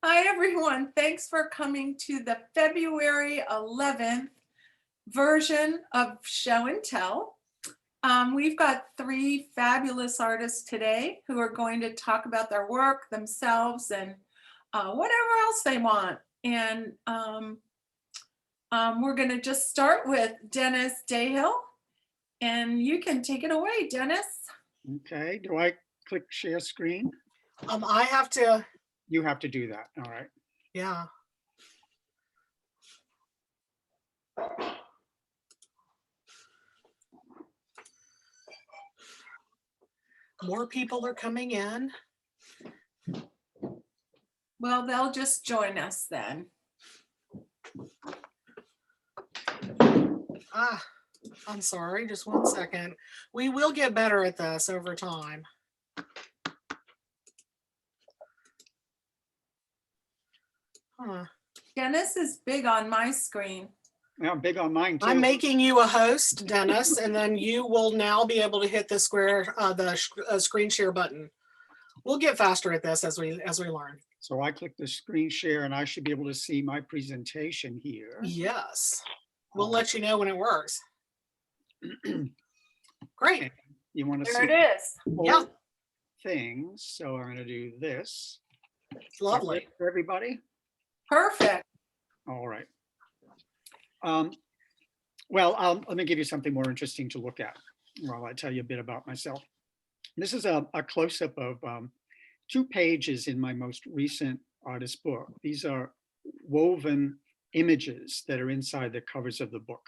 Hi, everyone. Thanks for coming to the February 11th version of Show and Tell. We've got three fabulous artists today who are going to talk about their work, themselves, and whatever else they want. And we're going to just start with Dennis Dahill. And you can take it away, Dennis. Okay, do I click share screen? I have to. You have to do that, all right. Yeah. More people are coming in. Well, they'll just join us then. I'm sorry, just 1 second. We will get better at this over time. Dennis is big on my screen. Yeah, I'm big on mine too. I'm making you a host, Dennis, and then you will now be able to hit the square, screen share button. We'll get faster at this as we learn. So I click the screen share and I should be able to see my presentation here. Yes, we'll let you know when it works. Great. You want to There see it is. Yeah. things, so I'm going to do this. Lovely. For everybody. Perfect. All right. Well, let me give you something more interesting to look at while I tell you a bit about myself. This is a close-up of 2 pages in my most recent artist book. These are woven images that are inside the covers of the book.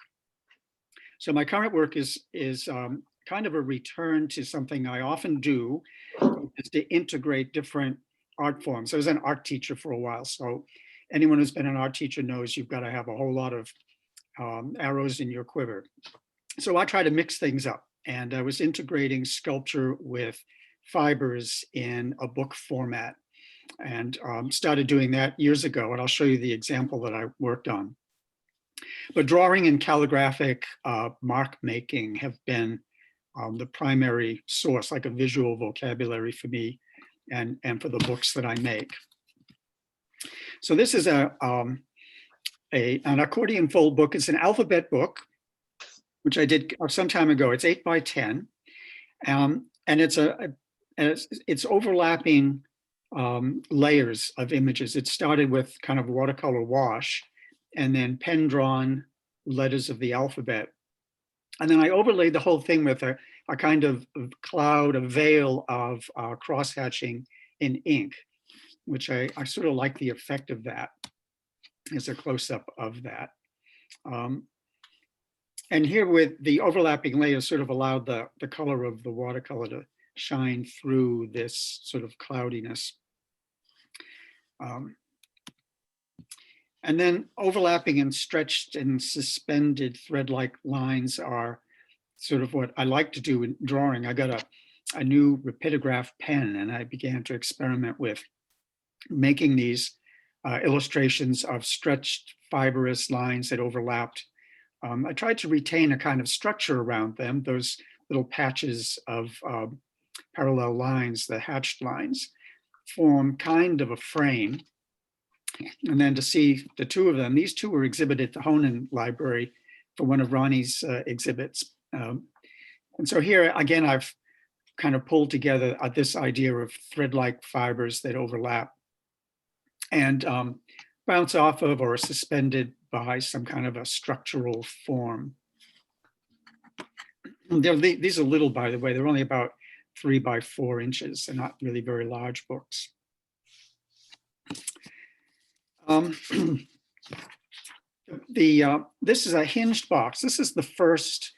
So my current work is kind of a return to something I often do, is to integrate different art forms. I was an art teacher for a while, so anyone who's been an art teacher knows you've got to have a whole lot of arrows in your quiver. So I try to mix things up, and I was integrating sculpture with fibers in a book format, and started doing that years ago, and I'll show you the example that I worked on. But drawing and calligraphic mark making have been the primary source, like a visual vocabulary for me and for the books that I make. So this is an accordion fold book. It's an alphabet book, which I did some time ago. It's 8 by 10, and it's overlapping layers of images. It started with kind of watercolor wash, and then pen drawn letters of the alphabet, and then I overlaid the whole thing with a kind of cloud, a veil of cross hatching in ink, which I sort of like the effect of that. As a close-up of that. And here with the overlapping layers sort of allowed the color of the watercolor to shine through this sort of cloudiness. And then overlapping and stretched and suspended thread-like lines are sort of what I like to do in drawing. I got a new rapidograph pen, and I began to experiment with making these illustrations of stretched fibrous lines that overlapped. I tried to retain a kind of structure around them, those little patches of parallel lines, the hatched lines, form kind of a frame. And then to see the 2 of them, these 2 were exhibited at the Honan Library for one of Ronnie's exhibits. And so here, again, I've kind of pulled together this idea of thread-like fibers that overlap and bounce off of or suspended by some kind of a structural form. These are little, by the way, they're only about 3 by 4 inches. They're not really very large books. This is a hinged box. This is the first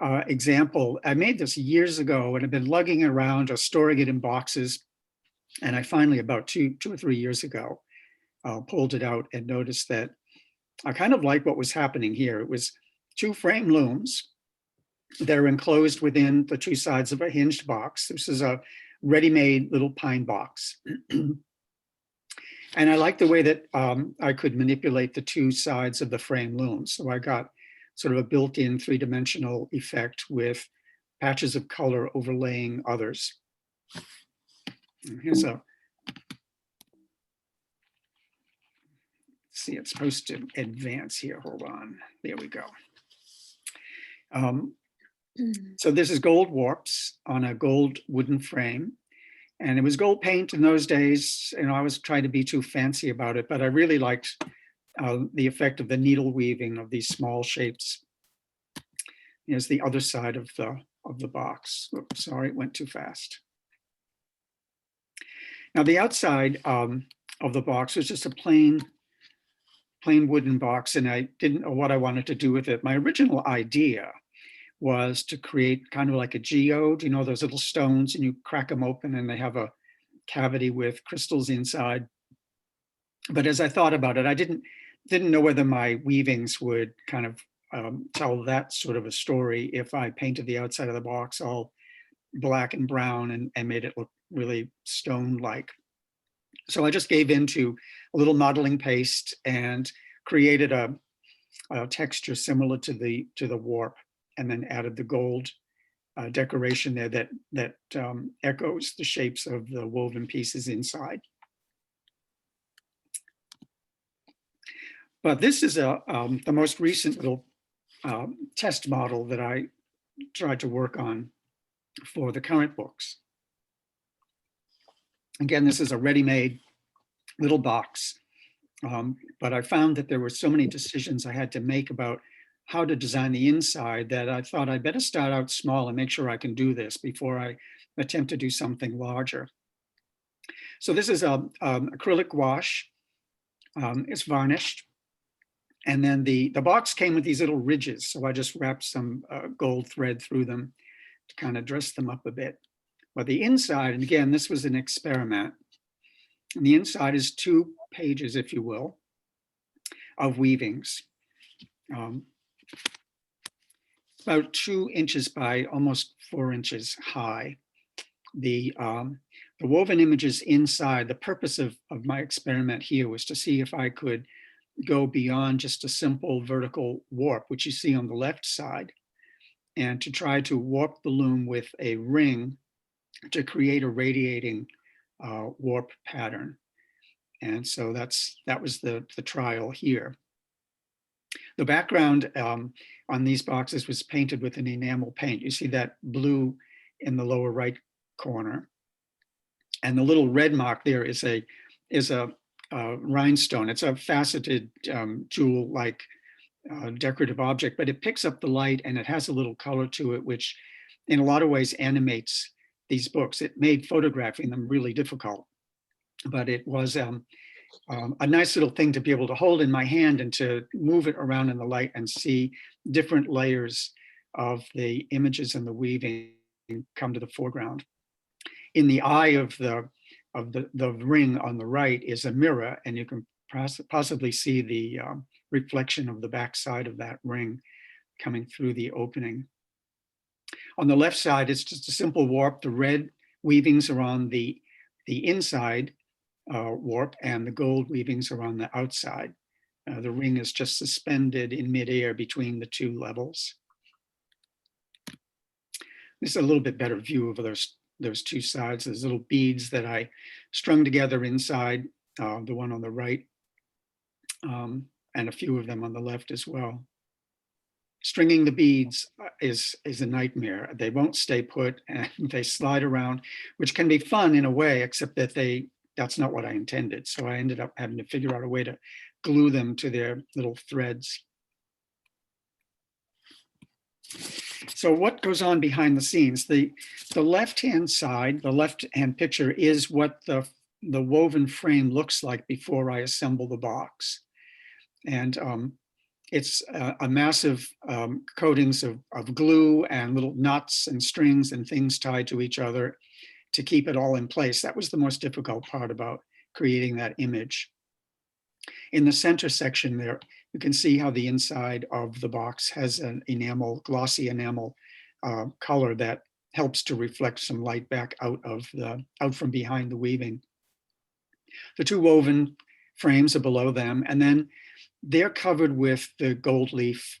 example. I made this years ago and I've been lugging it around or storing it in boxes. And I finally, about two or 3 years ago, pulled it out and noticed that I kind of like what was happening here. It was 2 frame looms that are enclosed within the 2 sides of a hinged box. This is a ready-made little pine box. And I like the way that I could manipulate the 2 sides of the frame looms. So I got sort of a built-in 3-dimensional effect with patches of color overlaying others. And here's a see, it's supposed to advance here. Hold on. There we go. So this is gold warps on a gold wooden frame. And it was gold paint in those days. I was trying to be too fancy about it, but I really liked the effect of the needle weaving of these small shapes. Here's the other side of the box. Oops, sorry, it went too fast. Now the outside of the box was just a plain wooden box, and I didn't know what I wanted to do with it. My original idea was to create kind of like a geode, those little stones, and you crack them open and they have a cavity with crystals inside. But as I thought about it, I didn't know whether my weavings would kind of tell that sort of a story if I painted the outside of the box all black and brown and made it look really stone-like. So I just gave into a little modeling paste and created a texture similar to the warp, and then added the gold decoration there that echoes the shapes of the woven pieces inside. But this is the most recent little test model that I tried to work on for the current books. Again, this is a ready-made little box, but I found that there were so many decisions I had to make about how to design the inside that I thought I'd better start out small and make sure I can do this before I attempt to do something larger. So this is a acrylic wash. It's varnished. And then the box came with these little ridges. So I just wrapped some gold thread through them to kind of dress them up a bit. But the inside, and again, this was an experiment. And the inside is 2 pages, if you will, of weavings. About 2 inches by almost 4 inches high. The woven images inside, the purpose of my experiment here was to see if I could go beyond just a simple vertical warp, which you see on the left side, and to try to warp the loom with a ring to create a radiating warp pattern. And so that was the trial here. The background on these boxes was painted with an enamel paint. You see that blue in the lower right corner. And the little red mark there is a rhinestone. It's a faceted jewel-like decorative object, but it picks up the light and it has a little color to it, which in a lot of ways animates these books. It made photographing them really difficult, but it was a nice little thing to be able to hold in my hand and to move it around in the light and see different layers of the images and the weaving come to the foreground. In the eye of the ring on the right is a mirror, and you can possibly see the reflection of the backside of that ring coming through the opening. On the left side, it's just a simple warp. The red weavings are on the inside warp, and the gold weavings are on the outside. The ring is just suspended in midair between the 2 levels. This is a little bit better view of those 2 sides. There's little beads that I strung together inside the one on the right, and a few of them on the left as well. Stringing the beads is a nightmare. They won't stay put and they slide around, which can be fun in a way, except that that's not what I intended. So I ended up having to figure out a way to glue them to their little threads. So what goes on behind the scenes? The left-hand side, the left-hand picture is what the woven frame looks like before I assemble the box. And it's a massive coatings of glue and little nuts and strings and things tied to each other to keep it all in place. That was the most difficult part about creating that image. In the center section there, you can see how the inside of the box has an enamel, glossy enamel color that helps to reflect some light back out from behind the weaving. The 2 woven frames are below them, and then they're covered with the gold leaf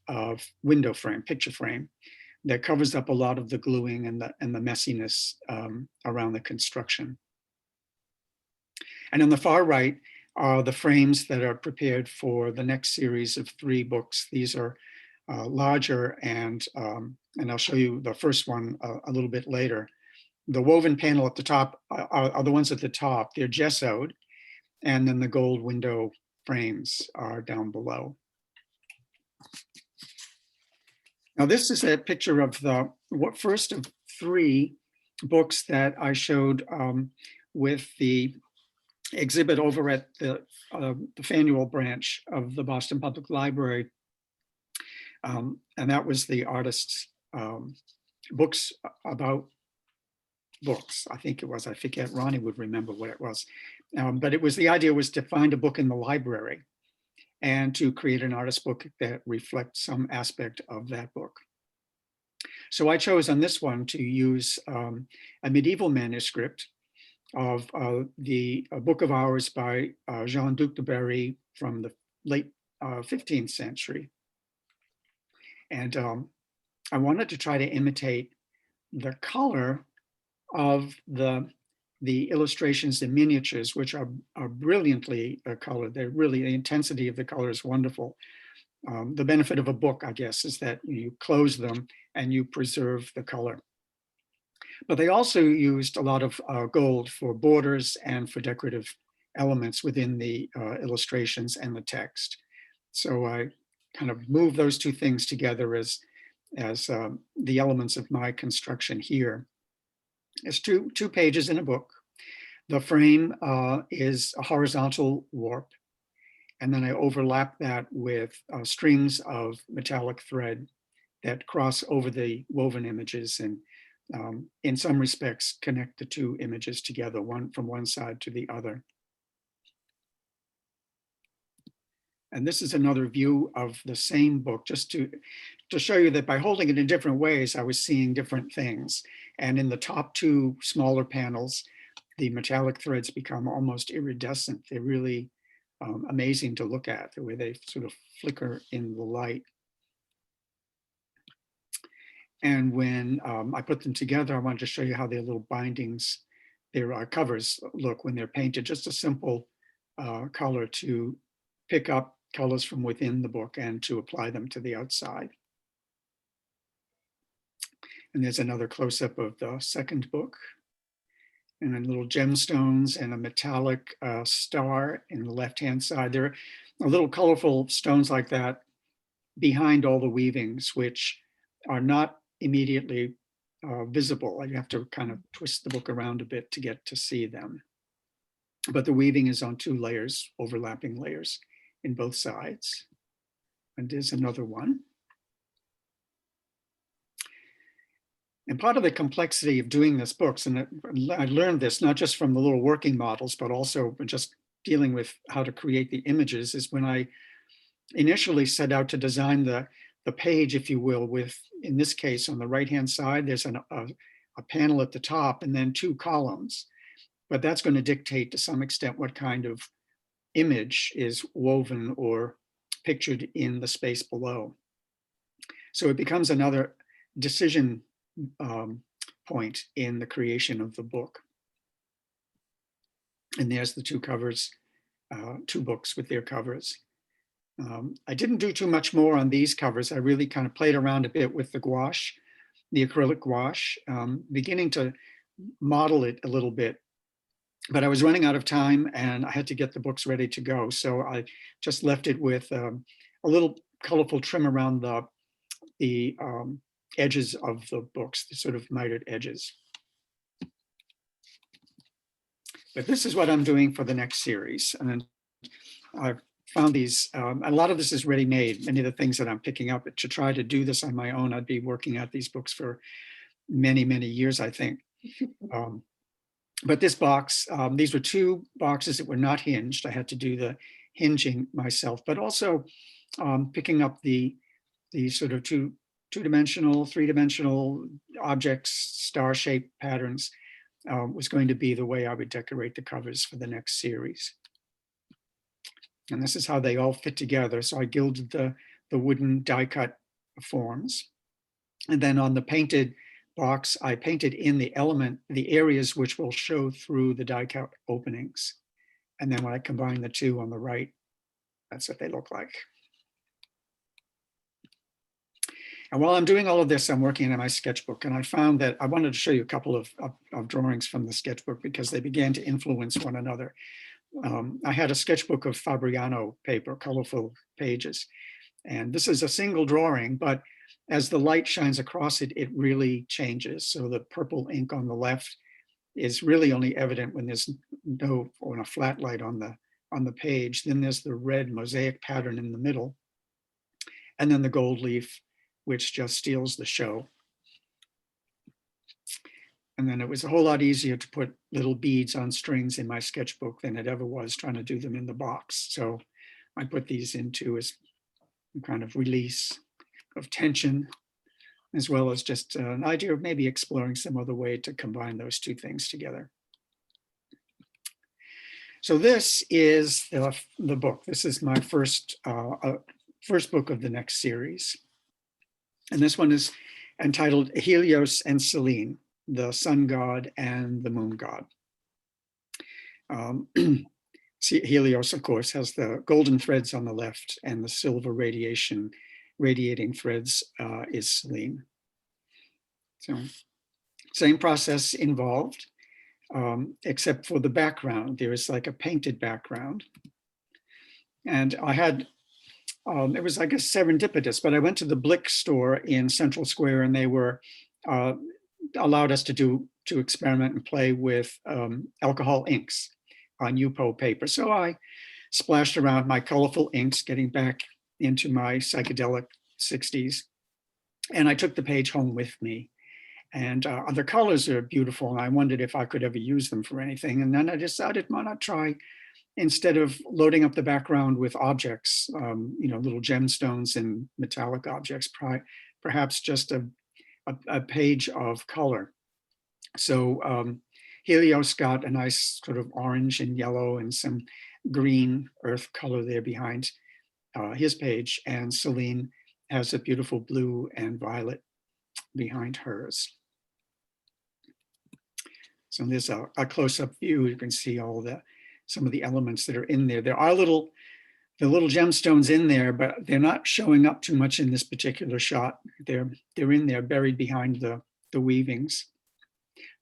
window frame, picture frame, that covers up a lot of the gluing and the messiness around the construction. And on the far right, are the frames that are prepared for the next series of 3 books. These are larger, and I'll show you the first one a little bit later. The woven panel at the top are the ones at the top. They're gessoed, and then the gold window frames are down below. Now, this is a picture of the first of 3 books that I showed with the exhibit over at the Faneuil branch of the Boston Public Library. And that was the artist's books about books, I think it was. I forget, Ronnie would remember what it was. But the idea was to find a book in the library and to create an artist book that reflects some aspect of that book. So I chose on this one to use a medieval manuscript of a book of hours by Jean-Duc de Berry from the late 15th century. And I wanted to try to imitate the color of the illustrations, the miniatures, which are brilliantly colored. They're really, the intensity of the color is wonderful. The benefit of a book, I guess, is that you close them and you preserve the color. But they also used a lot of gold for borders and for decorative elements within the illustrations and the text. So I kind of moved those 2 things together as the elements of my construction here. It's two pages in a book. The frame is a horizontal warp, and then I overlap that with strings of metallic thread that cross over the woven images, and in some respects connect the 2 images together, one from one side to the other. And this is another view of the same book, just to show you that by holding it in different ways, I was seeing different things. And in the top 2 smaller panels, the metallic threads become almost iridescent. They're really amazing to look at, the way they sort of flicker in the light. And when I put them together, I wanted to show you how their little bindings, their covers look when they're painted. Just a simple color to pick up colors from within the book and to apply them to the outside. And there's another close-up of the second book. And then little gemstones and a metallic star in the left-hand side. There are little colorful stones like that behind all the weavings, which are not immediately visible. You have to kind of twist the book around a bit to get to see them. But the weaving is on 2 layers, overlapping layers in both sides. And there's another one. And part of the complexity of doing this books, and I learned this not just from the little working models, but also just dealing with how to create the images, is when I initially set out to design the page, if you will, with, in this case, on the right-hand side, there's a panel at the top and then 2 columns. But that's going to dictate to some extent what kind of image is woven or pictured in the space below. So it becomes another decision point in the creation of the book. And there's the 2 covers, 2 books with their covers. I didn't do too much more on these covers. I really kind of played around a bit with the gouache, the acrylic gouache, beginning to model it a little bit. But I was running out of time and I had to get the books ready to go. So I just left it with a little colorful trim around the edges of the books, the sort of mitered edges. But this is what I'm doing for the next series. And I've found these, a lot of this is ready-made. Many of the things that I'm picking up, to try to do this on my own, I'd be working at these books for many, many years, I think. But this box, these were 2 boxes that were not hinged. I had to do the hinging myself, but also picking up the sort of two-dimensional, 3-dimensional objects, star-shaped patterns was going to be the way I would decorate the covers for the next series. And this is how they all fit together. So I gilded the wooden die-cut forms. And then on the painted box, I painted in the areas which will show through the die-cut openings. And then when I combine the two on the right, that's what they look like. And while I'm doing all of this, I'm working on my sketchbook, and I found that I wanted to show you a couple of drawings from the sketchbook because they began to influence one another. I had a sketchbook of Fabriano paper, colorful pages, and this is a single drawing, but as the light shines across it, it really changes. So the purple ink on the left is really only evident when there's no, or a flat light on the page. Then there's the red mosaic pattern in the middle, and then the gold leaf, which just steals the show. And then it was a whole lot easier to put little beads on strings in my sketchbook than it ever was trying to do them in the box. So I put these into as a kind of release of tension, as well as just an idea of maybe exploring some other way to combine those two things together. So this is the book. This is my first book of the next series. And this one is entitled Helios and Selene, the sun god and the moon god. Helios, of course, has the golden threads on the left, and the silver radiating threads is Selene. So same process involved, except for the background. There is like a painted background. And I had, it was, I guess, serendipitous, but I went to the Blick store in Central Square, and they were allowed us to experiment and play with alcohol inks on UPO paper. So I splashed around my colorful inks, getting back into my psychedelic 60s. And I took the page home with me. And the colors are beautiful, and I wondered if I could ever use them for anything. And then I decided, why not try, instead of loading up the background with objects, little gemstones and metallic objects, perhaps just a page of color. So Helios got a nice sort of orange and yellow and some green earth color there behind his page, and Selene has a beautiful blue and violet behind hers. So there's a close-up view. You can see some of the elements that are in there. There are the little gemstones in there, but they're not showing up too much in this particular shot. They're in there, buried behind the weavings.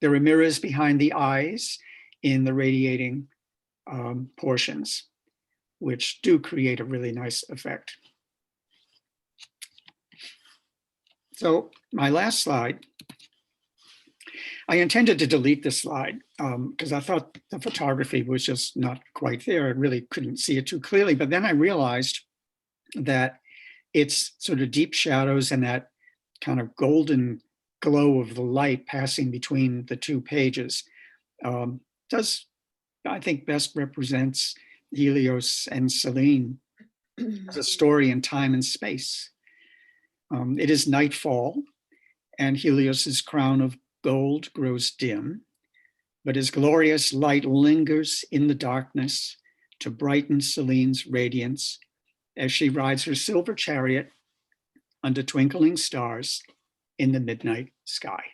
There are mirrors behind the eyes in the radiating portions, which do create a really nice effect. So my last slide, I intended to delete this slide because I thought the photography was just not quite there. I really couldn't see it too clearly. But then I realized that it's sort of deep shadows and that kind of golden glow of the light passing between the two pages does, I think, best represents Helios and Selene as a story in time and space. It is nightfall, and Helios's crown of gold grows dim, but his glorious light lingers in the darkness to brighten Selene's radiance as she rides her silver chariot under twinkling stars in the midnight sky.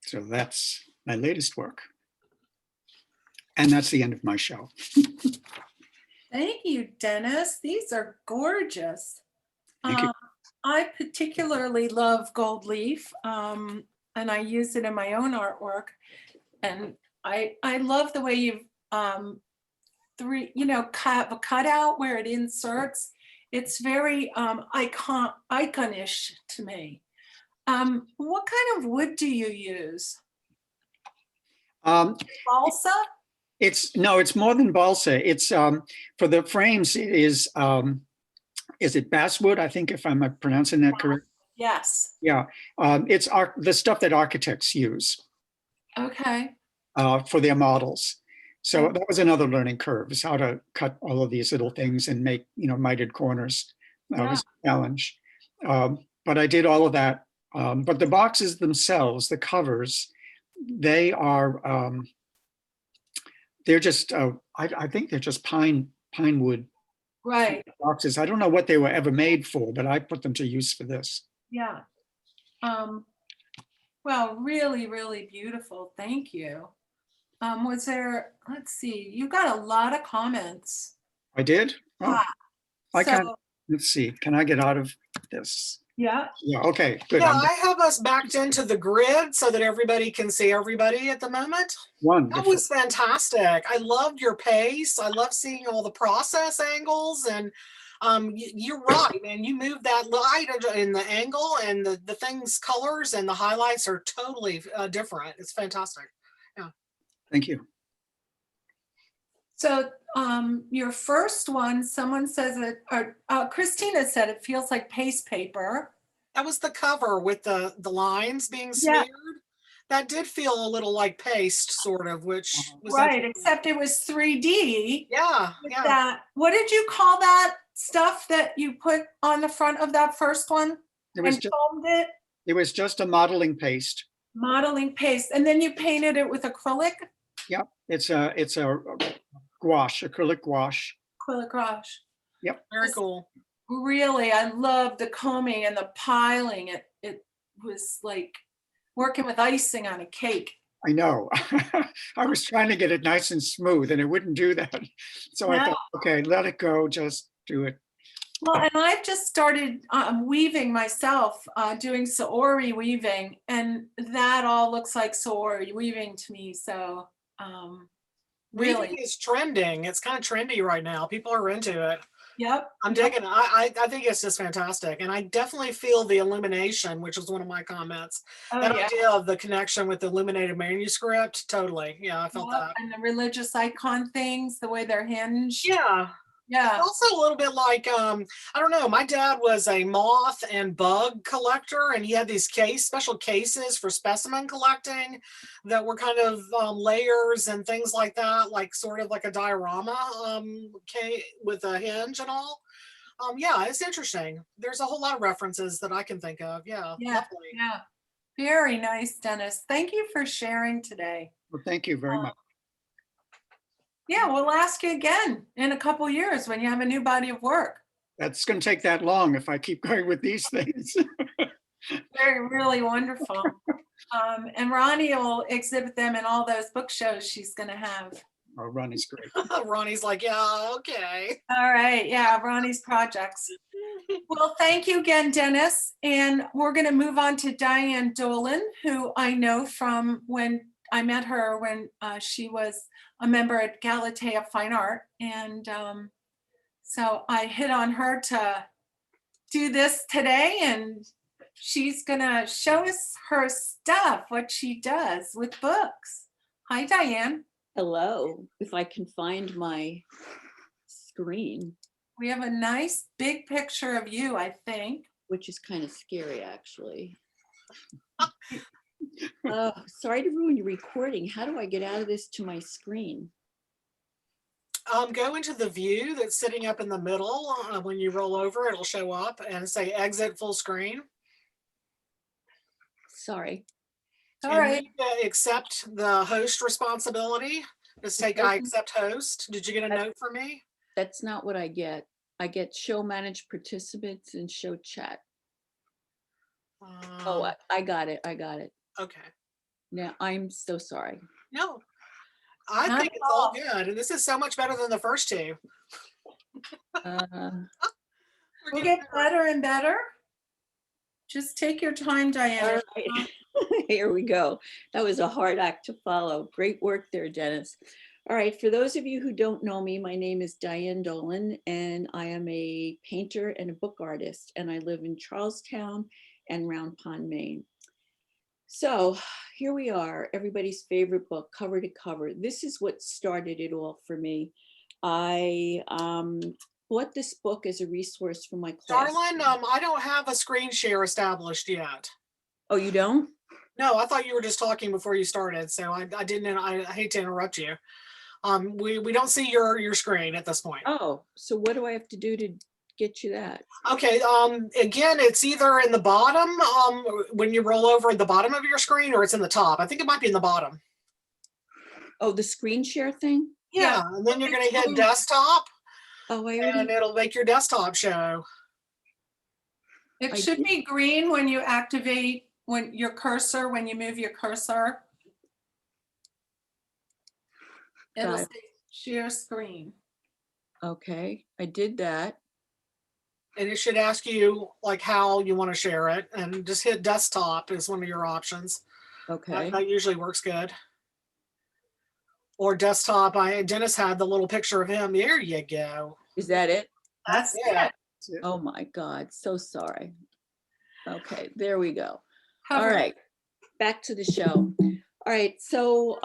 So that's my latest work. And that's the end of my show. Thank you, Dennis. These are gorgeous. Thank you. I particularly love gold leaf, and I use it in my own artwork. And I love the way you've cut a cutout where it inserts. It's very iconish to me. What kind of wood do you use? Balsa? It's more than balsa. It's for the frames. It is it basswood? I think, if I'm pronouncing that correct. Yes. Yeah, it's the stuff that architects use. Okay. For their models. So that was another learning curve, is how to cut all of these little things and make mitered corners. That was a challenge. But I did all of that. But the boxes themselves, the covers, they are they're just I think they're just pine wood. Right. Boxes. I don't know what they were ever made for, but I put them to use for this. Yeah. Well, really, really beautiful. Thank you. Was there, let's see, you got a lot of comments. I did? Oh, Ah, I can't, So, let's see, can I get out of this? yeah, Yeah, okay, good. Yeah, I'm I have us backed into the grid so that everybody can see everybody at the moment. That wonderful. was fantastic. I loved your pace. I love seeing all the process angles and you're right, man. You move that light in the angle and the things colors and the highlights are totally different. It's fantastic. Yeah. Thank you. so your first one, someone says it, or Christina said it feels like paste paper. That was the cover with the lines being Yeah. smeared. That did feel a little like paste, sort of, which was Right, interesting. except it was 3D. Yeah, with yeah. That, what did you call that stuff that you put on the front of that first one It was and just, foamed it? it was just a modeling paste. Modeling paste, and then you painted it with acrylic? Yep, it's a gouache, acrylic gouache. Acrylic gouache. Very cool. Really, I love the combing and the piling. It was like working with icing on a cake. I know. I was trying to get it nice and smooth and it wouldn't do that. So I No. thought, okay, let it go, just do it. Well, and I've just started weaving myself, doing Saori weaving, and that all looks like Saori weaving to me. So Weaving really, is trending. It's kind of trendy right now. People are into it. yep. I'm digging it. I think it's just fantastic. And I definitely feel the illumination, which was one of my comments. Oh, That yeah. idea of the connection with the illuminated manuscript, totally. Yeah, I felt Yep, that. and the religious icon things, the way they're hinged. Yeah. Yeah. Also a little bit like I don't know, my dad was a moth and bug collector and he had these special cases for specimen collecting that were kind of layers and things like that, like sort of like a diorama with a hinge and all. Yeah, it's interesting. There's a whole lot of references that I can think of. Yeah, Yeah. lovely. Yeah. Very nice, Dennis. Thank you for sharing today. Well, thank you very much. Yeah, we'll ask you again in a couple years when you have a new body of work. That's going to take that long if I keep going with these things. Very, really wonderful. And Ronnie will exhibit them in all those book shows she's going to have. Oh, Ronnie's great. Ronnie's like, yeah, okay. All right. Yeah, Ronnie's projects. Well, thank you again, Dennis. And we're going to move on to Diane Dolan, who I know from when I met her when she was a member at Galatea Fine Art. And so I hit on her to do this today, and she's going to show us her stuff, what she does with books. Hi, Diane. Hello, if I can find my screen, We have a nice big picture of you, I think. which is kind of scary, actually. Sorry to ruin your recording. How do I get out of this to my screen? Go into the view that's sitting up in the middle. When you roll over, it'll show up and say exit full screen. Sorry. All And right. you accept the host responsibility. Just take I accept host. Did you get a note for me? That's not what I get. I get show manage participants and show chat. Oh, I got it. I got it. Okay. Now, I'm so sorry. No, I Not think at it's all all. good. And this is so much better than the first two. Uh, We're We'll getting get better and better. Just take your time, Diana. all right. Here we go. That was a hard act to follow. Great work there, Dennis. All right, for those of you who don't know me, my name is Diane Dolan, and I am a painter and a book artist, and I live in Charlestown and Round Pond, Maine. So here we are, everybody's favorite book, cover to cover. This is what started it all for me. I bought this book as a resource for my class. Darlin, I don't have a screen share established yet. Oh, you don't? No, I thought you were just talking before you started, so I didn't. I hate to interrupt you. We don't see your screen at this point. Oh, so what do I have to do to get you that? Okay. Again, it's either in the bottom when you roll over at the bottom of your screen, or it's in the top. I think it might be in the bottom. Oh, the screen share thing? Yeah, and then you're going to hit desktop, Oh, I and already, it'll make your desktop show. It I should did. be green when you activate when you move your cursor. It'll Got it. say share screen. Okay, I did that. And it should ask you like how you want to share it, and just hit desktop is one of your options. Okay, That usually works good. Or desktop. Dennis had the little picture of him. There you go. is that it? That's Yeah. it. Oh my God, so sorry. Okay, there we go. All Cover. right, back to the show. All right, so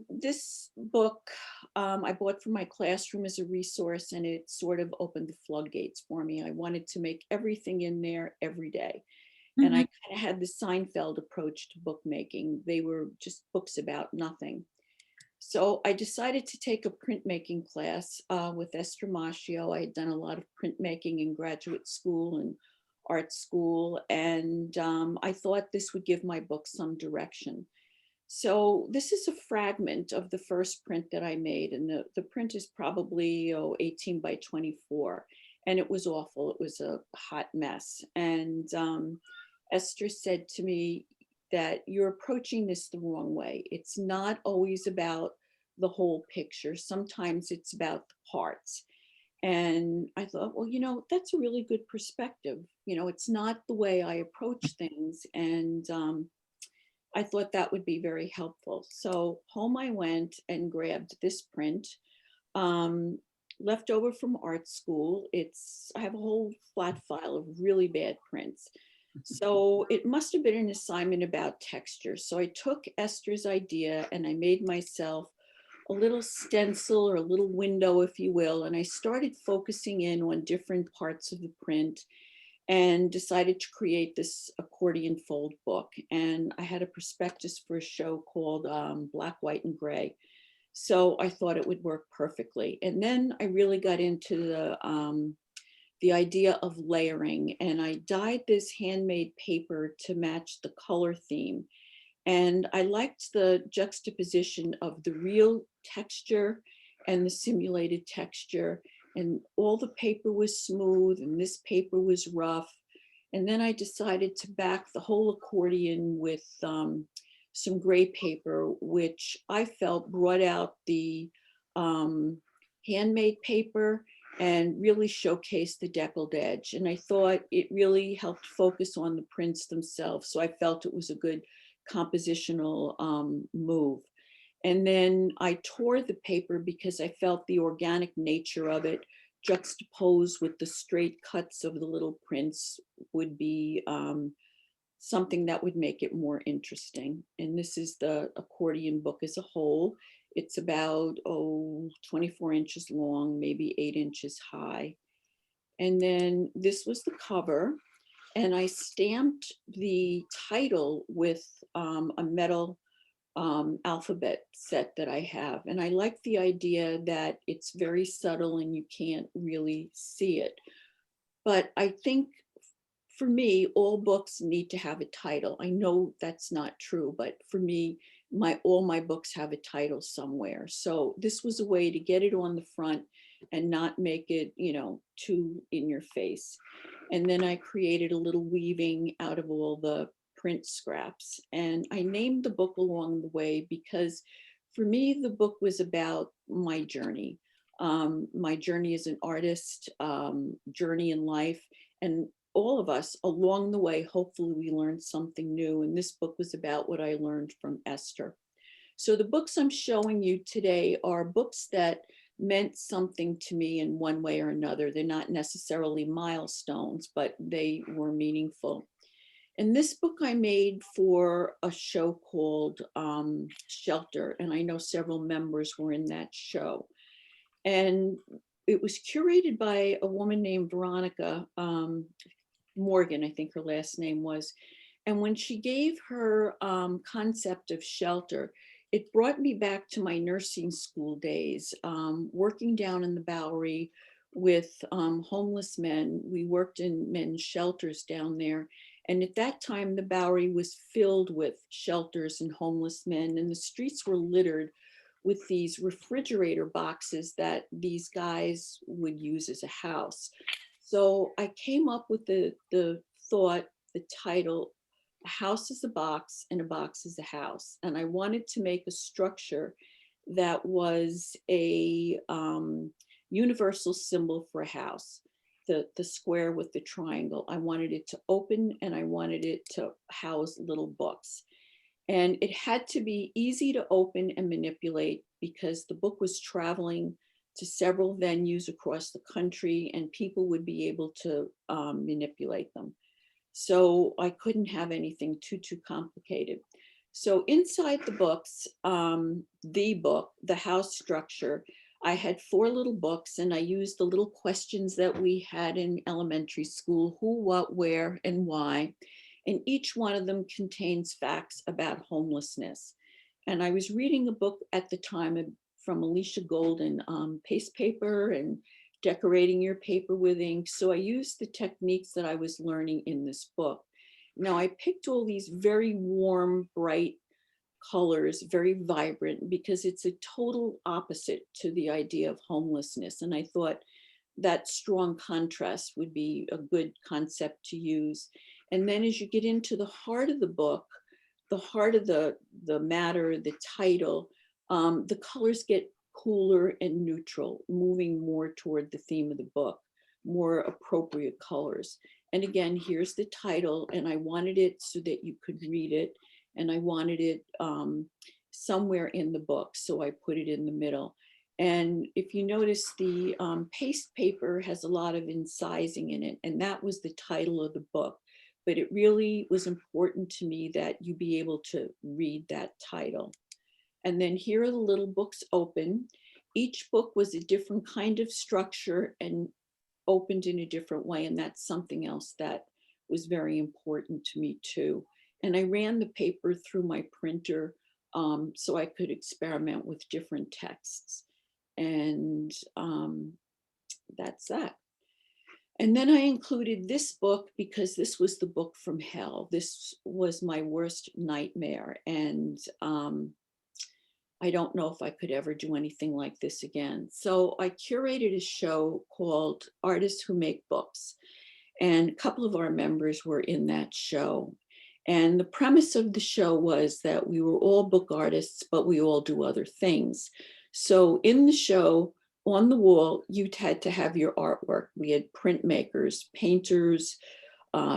this book I bought for my classroom as a resource, and it sort of opened the floodgates for me. I wanted to make everything in there every day. And I kind of had the Seinfeld approach to bookmaking. They were just books about nothing. So I decided to take a printmaking class with Esther Maschio. I had done a lot of printmaking in graduate school and art school, and I thought this would give my book some direction. So this is a fragment of the first print that I made, and the print is probably 18 by 24, and it was awful. It was a hot mess. And Esther said to me that you're approaching this the wrong way. It's not always about the whole picture. Sometimes it's about the parts. And I thought, well, that's a really good perspective. It's not the way I approach things. And I thought that would be very helpful. So home I went and grabbed this print, left over from art school. I have a whole flat file of really bad prints. So it must have been an assignment about texture. So I took Esther's idea and I made myself a little stencil or a little window, if you will, and I started focusing in on different parts of the print and decided to create this accordion fold book. And I had a prospectus for a show called Black, White, and Gray. So I thought it would work perfectly. And then I really got into the idea of layering, and I dyed this handmade paper to match the color theme. And I liked the juxtaposition of the real texture and the simulated texture. And all the paper was smooth and this paper was rough. And then I decided to back the whole accordion with some gray paper, which I felt brought out the handmade paper and really showcased the deckled edge. And I thought it really helped focus on the prints themselves. So I felt it was a good compositional move. And then I tore the paper because I felt the organic nature of it juxtaposed with the straight cuts of the little prints would be something that would make it more interesting. And this is the accordion book as a whole. It's about 24 inches long, maybe 8 inches high. And then this was the cover. And I stamped the title with a metal alphabet set that I have. And I like the idea that it's very subtle and you can't really see it. But I think for me, all books need to have a title. I know that's not true, but for me, all my books have a title somewhere. So this was a way to get it on the front and not make it, too in your face. And then I created a little weaving out of all the print scraps. And I named the book along the way because for me, the book was about my journey as an artist, journey in life. And all of us along the way, hopefully we learned something new. And this book was about what I learned from Esther. So the books I'm showing you today are books that meant something to me in one way or another. They're not necessarily milestones, but they were meaningful. And this book I made for a show called Shelter. And I know several members were in that show. And it was curated by a woman named Veronica Morgan, I think her last name was. And when she gave her concept of shelter, it brought me back to my nursing school days, working down in the Bowery with homeless men. We worked in men's shelters down there. And at that time, the Bowery was filled with shelters and homeless men, and the streets were littered with these refrigerator boxes that these guys would use as a house. So I came up with the thought, the title, a house is a box and a box is a house. And I wanted to make a structure that was a universal symbol for a house, the square with the triangle. I wanted it to open and I wanted it to house little books. And it had to be easy to open and manipulate because the book was traveling to several venues across the country and people would be able to manipulate them. So I couldn't have anything too complicated. So inside the books, the house structure, I had 4 little books and I used the little questions that we had in elementary school: who, what, where, and why. And each one of them contains facts about homelessness. And I was reading a book at the time from Alicia Golden, paste paper and decorating your paper with ink. So I used the techniques that I was learning in this book. Now I picked all these very warm, bright colors, very vibrant, because it's a total opposite to the idea of homelessness. And I thought that strong contrast would be a good concept to use. And then as you get into the heart of the book, the heart of the matter, the title, the colors get cooler and neutral, moving more toward the theme of the book, more appropriate colors. And again, here's the title, and I wanted it so that you could read it, and I wanted it somewhere in the book, so I put it in the middle. And if you notice, the paste paper has a lot of incising in it, and that was the title of the book. But it really was important to me that you be able to read that title. And then here are the little books open. Each book was a different kind of structure and opened in a different way. And that's something else that was very important to me too. And I ran the paper through my printer so I could experiment with different texts. And that's that. And then I included this book because this was the book from hell. This was my worst nightmare. And I don't know if I could ever do anything like this again. So I curated a show called Artists Who Make Books. And a couple of our members were in that show. And the premise of the show was that we were all book artists, but we all do other things. So in the show, on the wall, you had to have your artwork. We had printmakers, painters,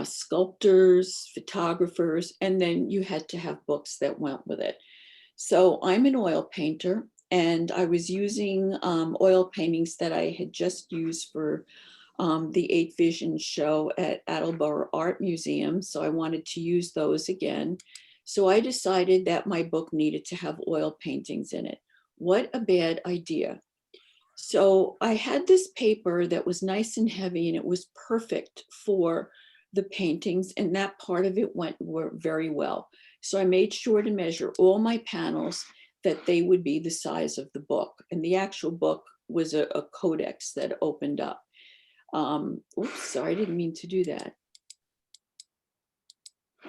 sculptors, photographers, and then you had to have books that went with it. So I'm an oil painter, and I was using oil paintings that I had just used for the 8 Vision show at Attleboro Art Museum. So I wanted to use those again. So I decided that my book needed to have oil paintings in it. What a bad idea. So I had this paper that was nice and heavy, and it was perfect for the paintings, and that part of it went very well. So I made sure to measure all my panels that they would be the size of the book. And the actual book was a codex that opened up. Oops, sorry, I didn't mean to do that.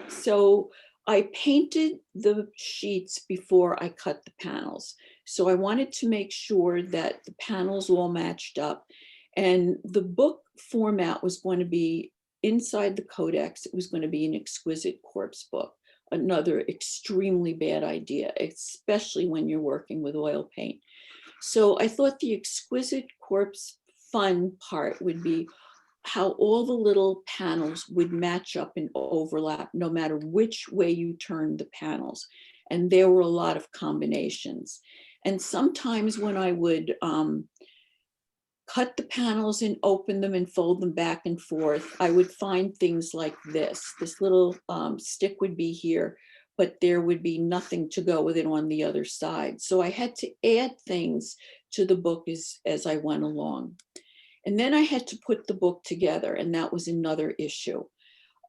So I painted the sheets before I cut the panels. So I wanted to make sure that the panels all matched up, and the book format was going to be inside the codex. It was going to be an exquisite corpse book. Another extremely bad idea, especially when you're working with oil paint. So I thought the exquisite corpse fun part would be how all the little panels would match up and overlap no matter which way you turned the panels. And there were a lot of combinations. And sometimes when I would cut the panels and open them and fold them back and forth, I would find things like this. This little stick would be here, but there would be nothing to go with it on the other side. So I had to add things to the book as I went along. And then I had to put the book together, and that was another issue.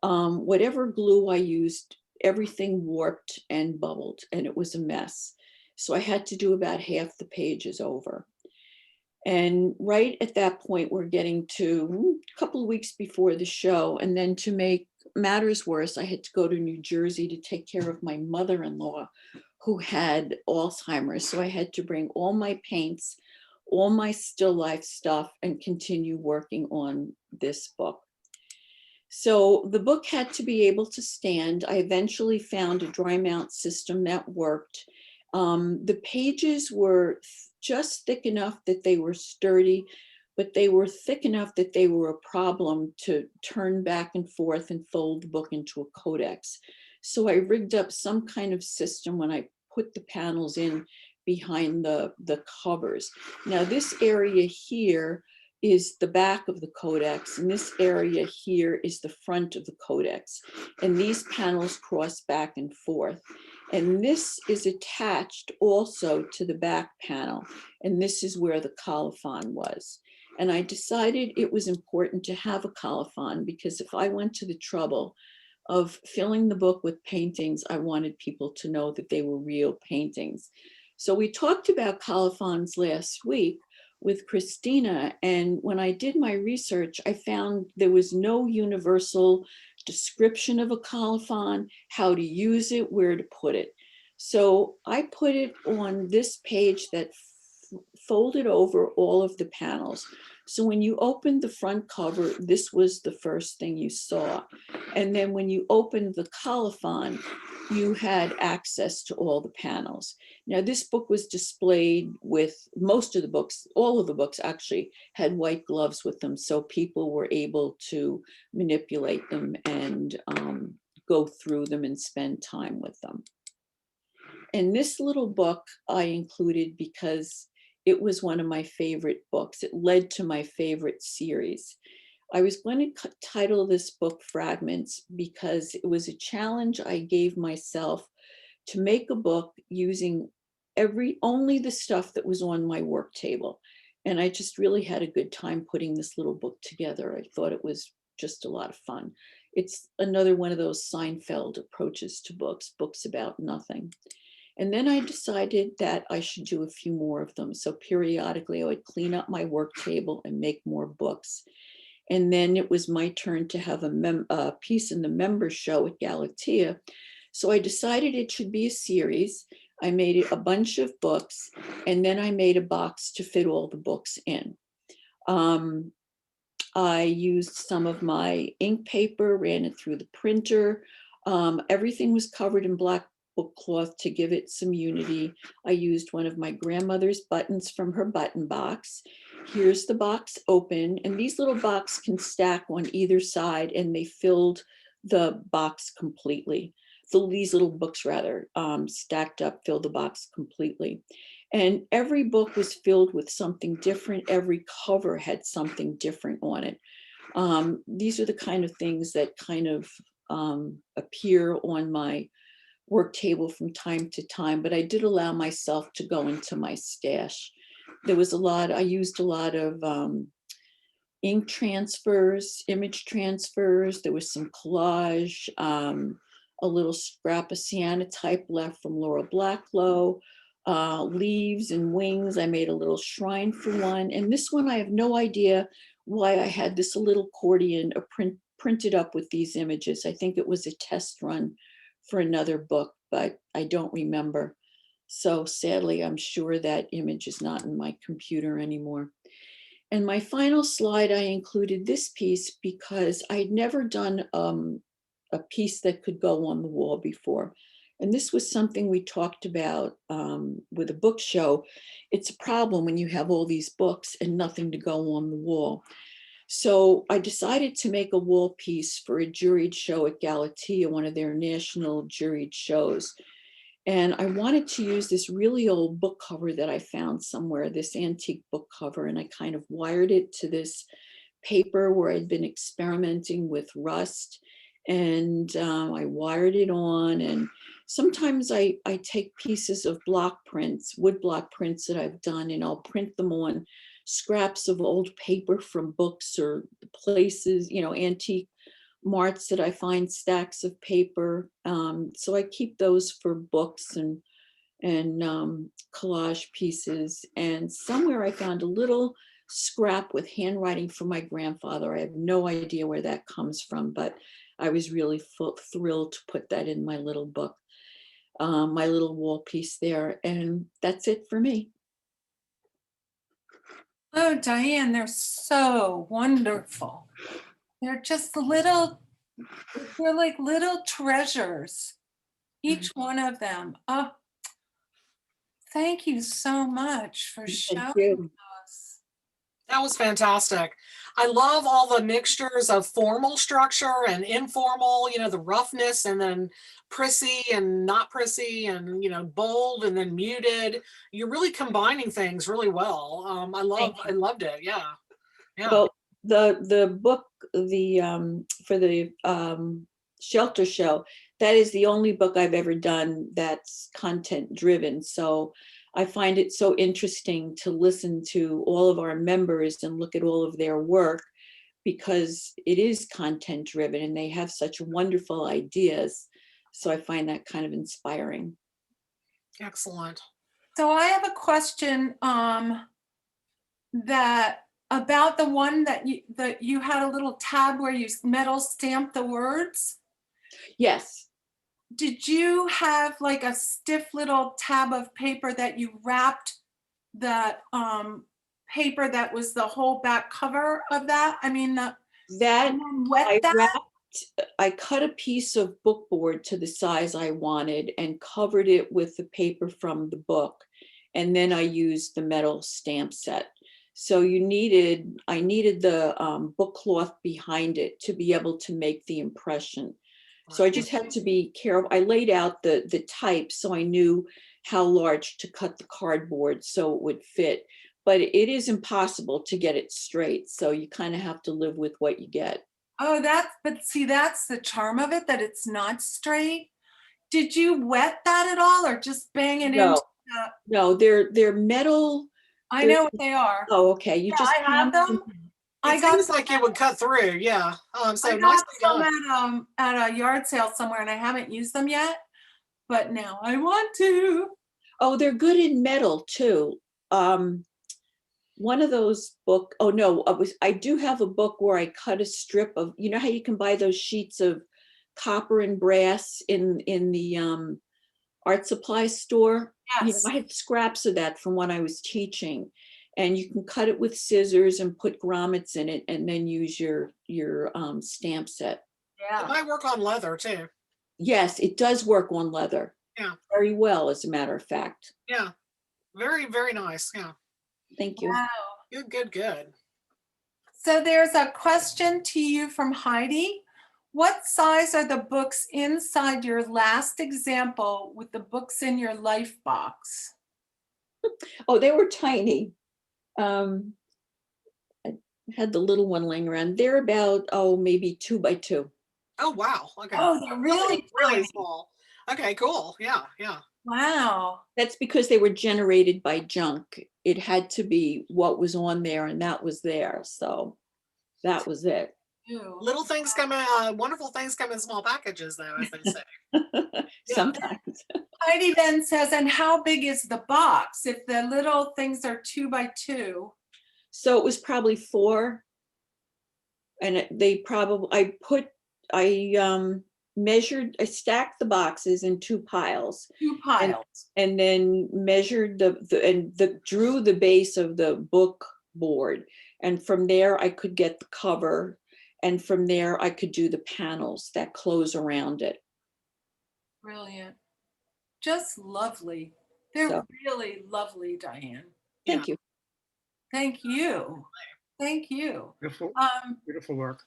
Whatever glue I used, everything warped and bubbled, and it was a mess. So I had to do about half the pages over. And right at that point, we're getting to a couple of weeks before the show. And then to make matters worse, I had to go to New Jersey to take care of my mother-in-law who had Alzheimer's. So I had to bring all my paints, all my still life stuff, and continue working on this book. So the book had to be able to stand. I eventually found a dry mount system that worked. The pages were just thick enough that they were sturdy, but they were thick enough that they were a problem to turn back and forth and fold the book into a codex. So I rigged up some kind of system when I put the panels in behind the covers. Now this area here is the back of the codex, and this area here is the front of the codex. And these panels cross back and forth. And this is attached also to the back panel. And this is where the colophon was. And I decided it was important to have a colophon because if I went to the trouble of filling the book with paintings, I wanted people to know that they were real paintings. So we talked about colophons last week with Christina. And when I did my research, I found there was no universal description of a colophon, how to use it, where to put it. So I put it on this page that folded over all of the panels. So when you opened the front cover, this was the first thing you saw. And then when you opened the colophon, you had access to all the panels. Now this book was displayed with most of the books, all of the books actually had white gloves with them. So people were able to manipulate them and go through them and spend time with them. And this little book I included because it was one of my favorite books. It led to my favorite series. I was going to title this book Fragments because it was a challenge I gave myself to make a book using only the stuff that was on my work table. And I just really had a good time putting this little book together. I thought it was just a lot of fun. It's another one of those Seinfeld approaches to books about nothing. And then I decided that I should do a few more of them. So periodically I would clean up my work table and make more books. And then it was my turn to have a piece in the member show at Galatea. So I decided it should be a series. I made a bunch of books, and then I made a box to fit all the books in. I used some of my ink paper, ran it through the printer. Everything was covered in black book cloth to give it some unity. I used one of my grandmother's buttons from her button box. Here's the box open, and these little boxes can stack on either side, and they filled the box completely. So these little books rather stacked up, filled the box completely. And every book was filled with something different. Every cover had something different on it. These are the kind of things that kind of appear on my work table from time to time, but I did allow myself to go into my stash. There was I used a lot of ink transfers, image transfers. There was some collage, a little scrap of cyanotype left from Laura Blacklow, leaves and wings. I made a little shrine for one. And this one, I have no idea why I had this little accordion printed up with these images. I think it was a test run for another book, but I don't remember. So sadly, I'm sure that image is not in my computer anymore. And my final slide, I included this piece because I'd never done a piece that could go on the wall before. And this was something we talked about with a book show. It's a problem when you have all these books and nothing to go on the wall. So I decided to make a wall piece for a juried show at Galatea, one of their national juried shows. And I wanted to use this really old book cover that I found somewhere, this antique book cover, and I kind of wired it to this paper where I'd been experimenting with rust. And I wired it on, and sometimes I take pieces of block prints, wood block prints that I've done, and I'll print them on scraps of old paper from books or places, antique marts that I find stacks of paper. So I keep those for books and collage pieces. And somewhere I found a little scrap with handwriting from my grandfather. I have no idea where that comes from, but I was really thrilled to put that in my little book, my little wall piece there. And that's it for me. Oh, Diane, they're so wonderful. They're just they're like little treasures, each one of them. Oh, Thank you so much for Thank showing you. us. That was fantastic. I love all the mixtures of formal structure and informal, you know, the roughness and then prissy and not prissy and, you know, bold and then muted. You're really combining things really well. Thank I loved it. Yeah. Yeah. Well, the book, for the shelter show, that is the only book I've ever done that's content driven. So I find it so interesting to listen to all of our members and look at all of their work, because it is content driven and they have such wonderful ideas. So I find that kind of inspiring. Excellent. So I have a question that about the one that you had a little tab where you metal stamped the words. Yes. Did you have like a stiff little tab of paper that you wrapped that paper that was the whole back cover of that? I mean, That and then wet I that? wrapped, I cut a piece of bookboard to the size I wanted and covered it with the paper from the book. And then I used the metal stamp set. So I needed the book cloth behind it to be able to make the impression. So I just had to be careful. I laid out the type so I knew how large to cut the cardboard so it would fit. But it is impossible to get it straight. So you kind of have to live with what you get. Oh, but see, that's the charm of it, that it's not straight. Did you wet that at all or just bang it No, into the, no, they're metal. I know what they are. Oh, okay. You Yeah, just I have them. It I got seems like it would cut through. Yeah. So I nicely got some done. at a yard sale somewhere and I haven't used them yet, but now I want to. Oh, they're good in metal too. One of those oh no, I do have a book where I cut a strip of, you know how you can buy those sheets of copper and brass in the art supply store? You know, Yes. I had scraps of that from when I was teaching. And you can cut it with scissors and put grommets in it and then use your stamp set. It Yeah. might work on leather too. Yes, it does work on leather. Yeah. Very well, as a matter of fact. Yeah. Very, very nice. Yeah. Thank you. Wow. Good, good, good. So there's a question to you from Heidi. What size are the books inside your last example with the books in your life box? Oh, they were tiny. I had the little one laying around. They're about, maybe 2 by 2. Oh, wow. Okay. Oh, they're really really tiny. small. Okay, cool. Yeah, yeah. Wow. That's because they were generated by junk. It had to be what was on there, and that was there. So that was it. Ew. Little things come in, wonderful things come in small packages, though, as they say. Sometimes. Heidi then says, and how big is the box? If the little things are 2 by 2. So it was probably 4. And I stacked the boxes in 2 piles. 2 piles. And then measured drew the base of the book board. And from there I could get the cover. And from there I could do the panels that close around it. Brilliant. Just lovely. They're So. really lovely, Diane. Thank you. Thank you. Thank you. Beautiful, beautiful work.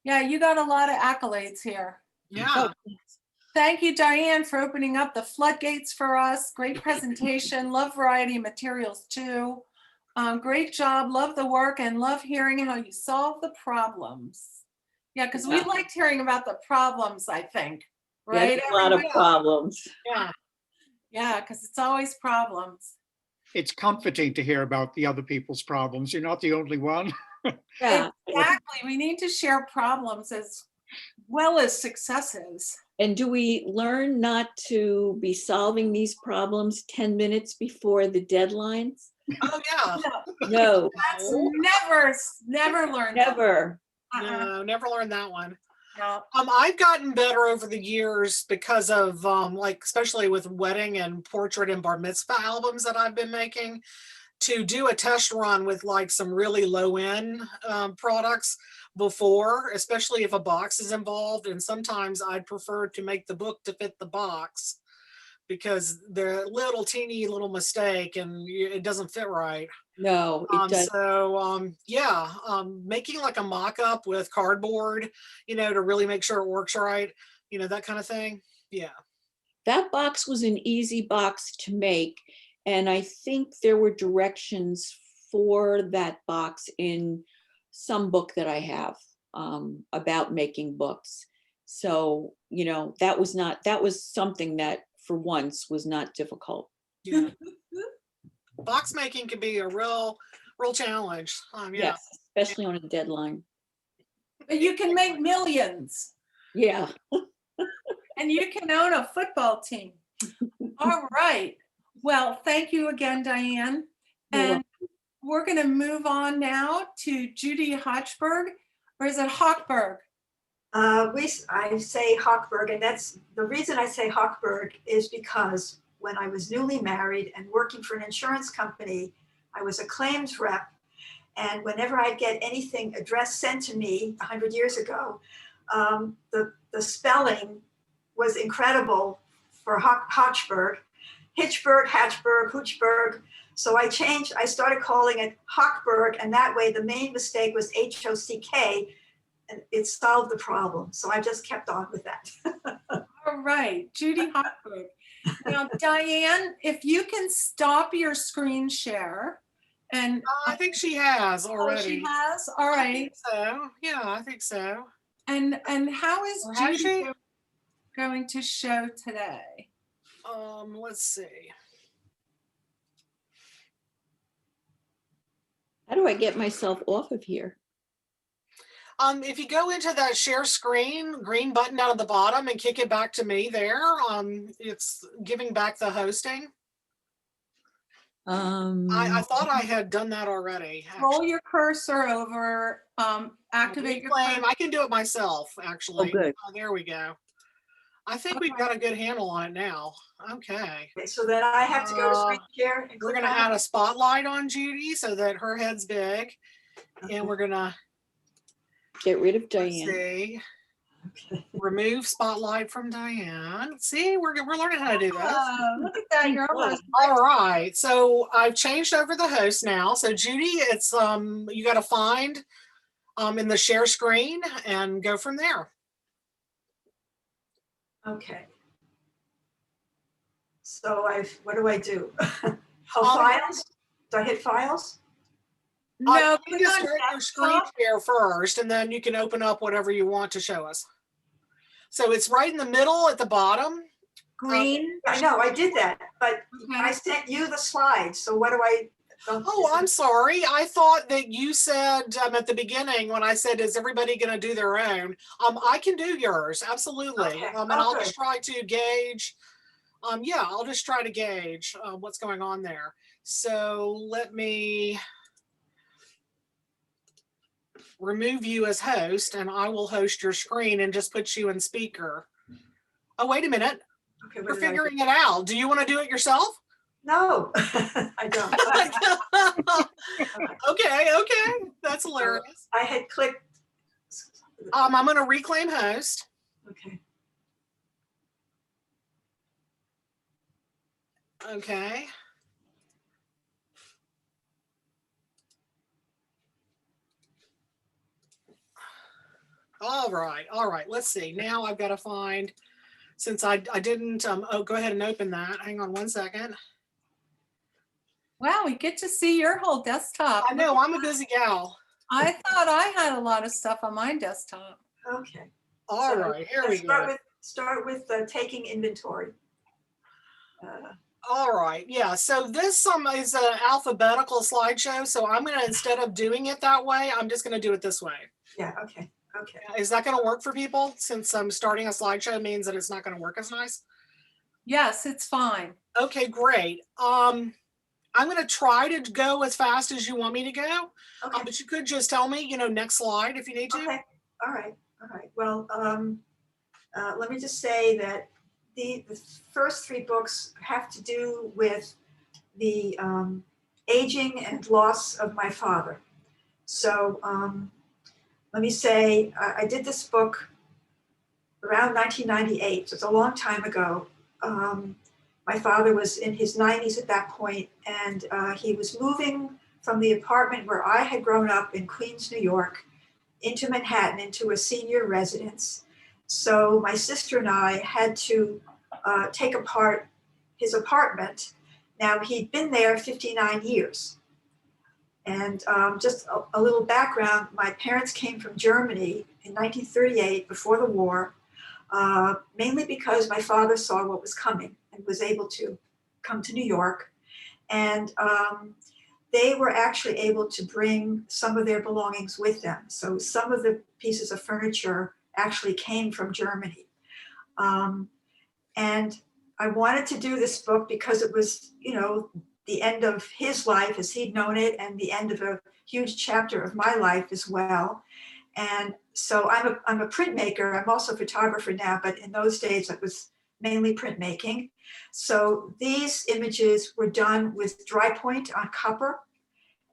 Yeah, you got a lot of accolades here. Yeah. Oh, Thank you, Diane, for opening up the floodgates for us. Great presentation. Love variety of materials too. Great job. Love the work and love hearing how you solve the problems. Yeah, because we liked hearing about the problems, I think. Right? That's a lot of problems. Yeah. Yeah, because it's always problems. It's comforting to hear about the other people's problems. You're not the only one. Yeah. Exactly. We need to share problems as well as successes. And do we learn not to be solving these problems 10 minutes before the deadlines? Oh, yeah. No, That's never learned. that. never. No, never learned that one. No. I've gotten better over the years because of like, especially with wedding and portrait and bar mitzvah albums that I've been making, to do a test run with like some really low end products before, especially if a box is involved. And sometimes I'd prefer to make the book to fit the box because they're a little teeny little mistake and it doesn't fit right. No, it does. Yeah, making like a mock-up with cardboard, to really make sure it works right, that kind of thing. Yeah. That box was an easy box to make. And I think there were directions for that box in some book that I have about making books. So, that was something that for once was not difficult. Yeah. Box making can be a real challenge. Yeah. Yes, especially on a deadline. But you can make millions Yeah. and you can own a football team. All right. Well, thank you again, Diane. You're And we're going to move on now to Judy Hochberg, or is it Hochberg? I say Hochberg, and that's the reason I say Hochberg is because when I was newly married and working for an insurance company, I was a claims rep. And whenever I'd get anything addressed sent to me 100 years ago, the spelling was incredible for Hochberg, Hitchberg, Hatchberg, Hoochberg. So I started calling it Hochberg, and that way the main mistake was H-O-C-K, and it solved the problem. So I just kept on with that. All right, Judy Hochberg. Now, Diane, if you can stop your screen share and I think she has already. she has. All right. I think so. Yeah, I think so. And how is Or has Judy she? going to show today? Let's see. How do I get myself off of here? If you go into that share screen, green button down at the bottom and kick it back to me there, it's giving back the hosting. I thought I had done that already. Roll your cursor over, activate your Reclaim. I can do it myself, actually. Oh, good. There we go. I think we've got a good handle on it now. Okay. Okay, so then I have to go to screen share and We're click going to on add it. a spotlight on Judy so that her head's big. And we're going to Get rid of Diane. see. Remove spotlight from Diane. See, we're learning how to do this. look at that. You're almost All right. So I've changed over the host now. So Judy, it's you got to find in the share screen and go from there. Okay. So what do I do? Oh, files? Do I hit files? no. You Click just on start your screen desktop. share first, and then you can open up whatever you want to show us. So it's right in the middle at the bottom. Green. I know, I did that, but I Okay. sent you the slides. So what do I? Oh, I'm sorry. I thought that you said at the beginning when I said, is everybody going to do their own? I can do yours. Absolutely. Okay. And I'll just try to gauge. Yeah, I'll just try to gauge what's going on there. So let me remove you as host, and I will host your screen and just put you in speaker. Oh, wait a minute. Okay, You're figuring it out. Do you want to do it yourself? No, I don't. Okay. That's hilarious. I had clicked. I'm going to reclaim host. Okay. Okay. All right. Let's see. Now I've got to find, since I didn't, oh, go ahead and open that. Hang on one second. Wow, we get to see your whole desktop. I know, I'm a busy gal. I thought I had a lot of stuff on my desktop. Okay. All So right, here we let's go. Start with taking inventory. All right, yeah, so this is an alphabetical slideshow, so I'm gonna, instead of doing it that way, I'm just gonna do it this way. Yeah, okay. Is that gonna work for people, since starting a slideshow means that it's not gonna work as nice? Yes, it's fine. Okay, great. I'm gonna try to go as fast as you want me to go, Okay. but you could just tell me, next slide if you need to. Okay. All right. Well, let me just say that the first three books have to do with the aging and loss of my father. So let me say, I did this book around 1998, so it's a long time ago. My father was in his 90s at that point, and he was moving from the apartment where I had grown up in Queens, New York, into Manhattan, into a senior residence. So my sister and I had to take apart his apartment. Now, he'd been there 59 years. And just a little background, my parents came from Germany in 1938, before the war, mainly because my father saw what was coming and was able to come to New York. And they were actually able to bring some of their belongings with them. So some of the pieces of furniture actually came from Germany. And I wanted to do this book because it was, you know, the end of his life as he'd known it, and the end of a huge chapter of my life as well. And so I'm a printmaker. I'm also a photographer now, but in those days it was mainly printmaking. So these images were done with dry point on copper,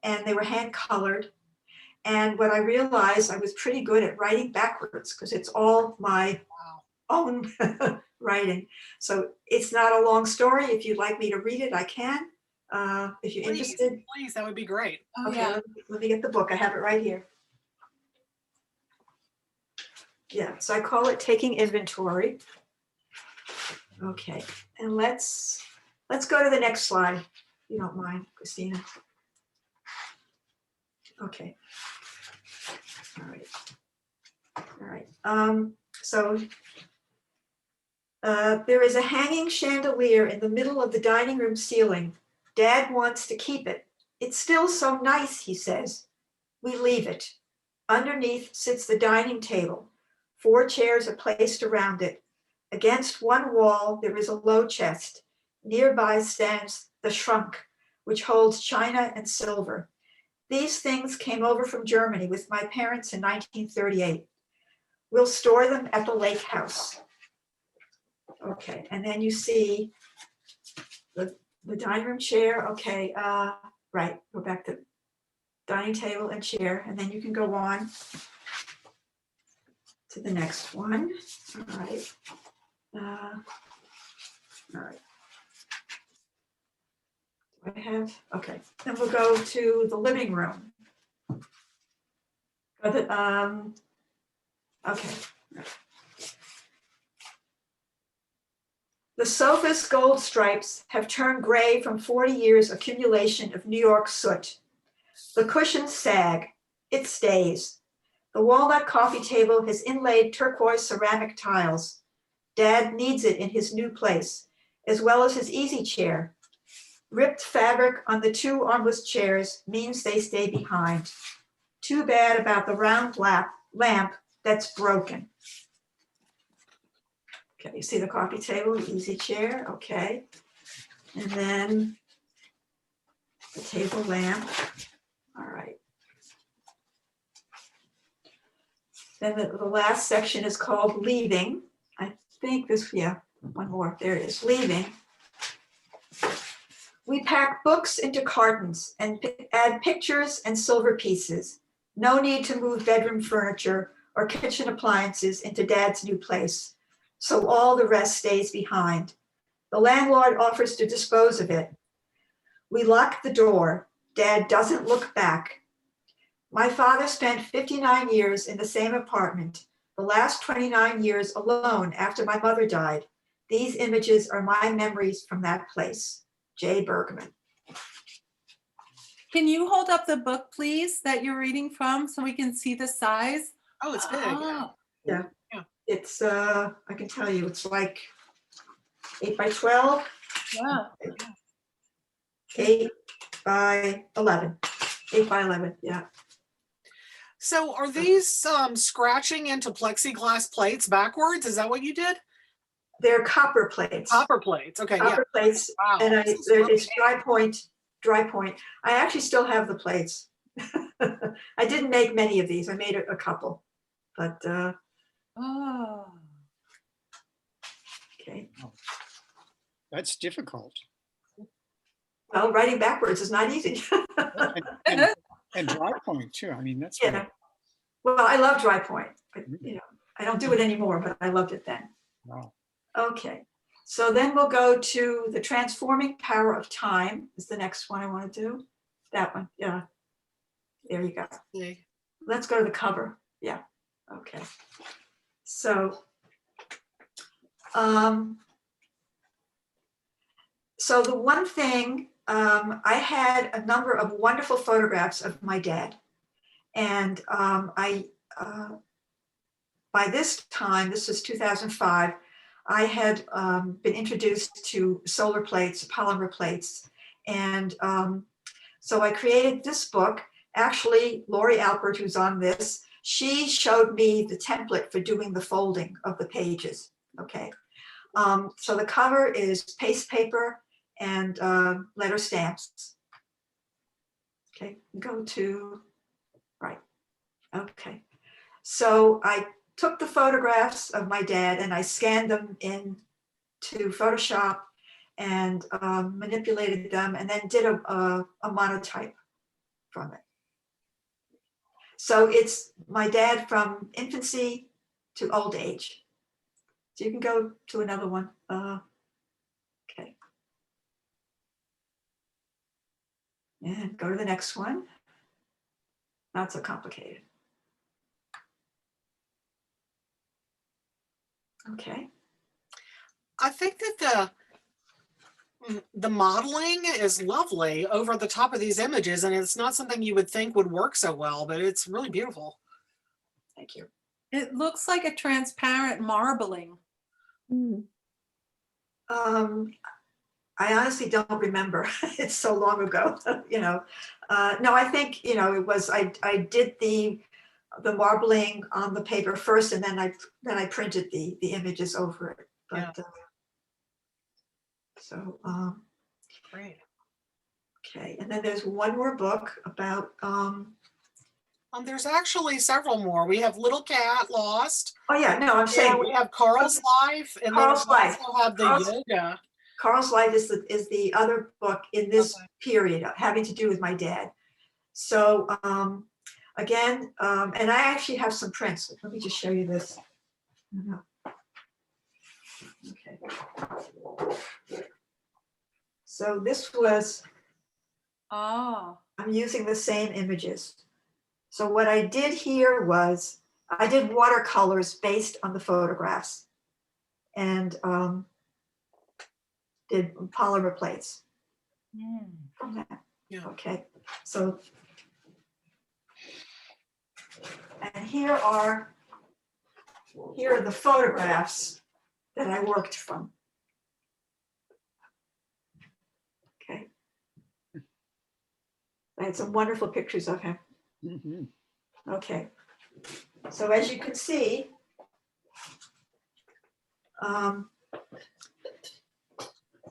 and they were hand colored. And what I realized, I was pretty good at writing backwards because it's all my own writing. So it's not a long story. If you'd like me to read it, I can. If you're interested. Please, that would be great. Oh, Okay, yeah. let me get the book. I have it right here. Yeah, so I call it Taking Inventory. Okay, and let's go to the next slide, if you don't mind, Christina. Okay. All right. All right. So there is a hanging chandelier in the middle of the dining room ceiling. Dad wants to keep it. It's still so nice, he says. We leave it. Underneath sits the dining table. 4 chairs are placed around it. Against one wall, there is a low chest. Nearby stands the trunk, which holds china and silver. These things came over from Germany with my parents in 1938. We'll store them at the lake house. Okay, and then you see the dining room chair. Okay, right, go back to dining table and chair, and then you can go on to the next one. All right. All right. Do I have, okay, then we'll go to the living room. Okay. The sofa's gold stripes have turned gray from 40 years accumulation of New York soot. The cushions sag. It stays. The walnut coffee table has inlaid turquoise ceramic tiles. Dad needs it in his new place, as well as his easy chair. Ripped fabric on the 2 armless chairs means they stay behind. Too bad about the round lamp that's broken. Okay, you see the coffee table, easy chair, okay. And then the table lamp, all right. Then the last section is called Leaving. I think this, yeah, one more, there it is, Leaving. We pack books into cartons and add pictures and silver pieces. No need to move bedroom furniture or kitchen appliances into Dad's new place. So all the rest stays behind. The landlord offers to dispose of it. We lock the door. Dad doesn't look back. My father spent 59 years in the same apartment, the last 29 years alone after my mother died. These images are my memories from that place. J. Bergman. Can you hold up the book, please, that you're reading from so we can see the size? Oh, it's big. Oh, It's, I can tell you, it's like 8 by 12, yeah. 8 by 11, 8 by 11, yeah. So are these scratching into plexiglass plates backwards? Is that what you did? They're copper plates. Copper plates. Okay. Copper plates, Wow. and This is it's really dry point. I actually still have the plates. I didn't make many of these. I made a couple, but Oh, okay. That's difficult. Well, writing backwards is not easy. And dry point too. I mean, that's Yeah. Well, I love dry point, but you know, I don't do it anymore, but I loved it then. wow. Okay, So then we'll go to the transforming power of time is the next one I want to do. That one, yeah. There you go. Okay. Let's go to the cover. Yeah, okay. So, so the one thing, I had a number of wonderful photographs of my dad. And by this time, this was 2005, I had been introduced to solar plates, polymer plates. And so I created this book. Actually, Lori Alpert, who's on this, she showed me the template for doing the folding of the pages, okay? So the cover is paste paper and letter stamps. Okay, go to, right, okay. So I took the photographs of my dad and I scanned them into Photoshop and manipulated them and then did a monotype from it. So it's my dad from infancy to old age. So you can go to another one. Okay. And go to the next one. Not so complicated. Okay. I think that the modeling is lovely over the top of these images, and it's not something you would think would work so well, but it's really beautiful. Thank you. It looks like a transparent marbling. Mm. I honestly don't remember. It's so long ago, you know. No, I think, you know, it was, I did the marbling on the paper first, and then I printed the images over it. But Yeah. so Great. okay, and then there's one more book about There's actually several more. We have Little Cat Lost. oh yeah, no, I'm And saying we have Carl's Life, and Carl's then we Life. also have the Carl's- yoga. Carl's Life is the other book in this Okay. period having to do with my dad. So again, and I actually have some prints. Let me just show you this. Okay. So this was, Oh, I'm using the same images. So what I did here was I did watercolors based on the photographs and did polymer plates from that. Yeah. Okay, so, and here are the photographs that I worked from. Okay. I had some wonderful pictures of him. Mhm. Okay, so as you can see,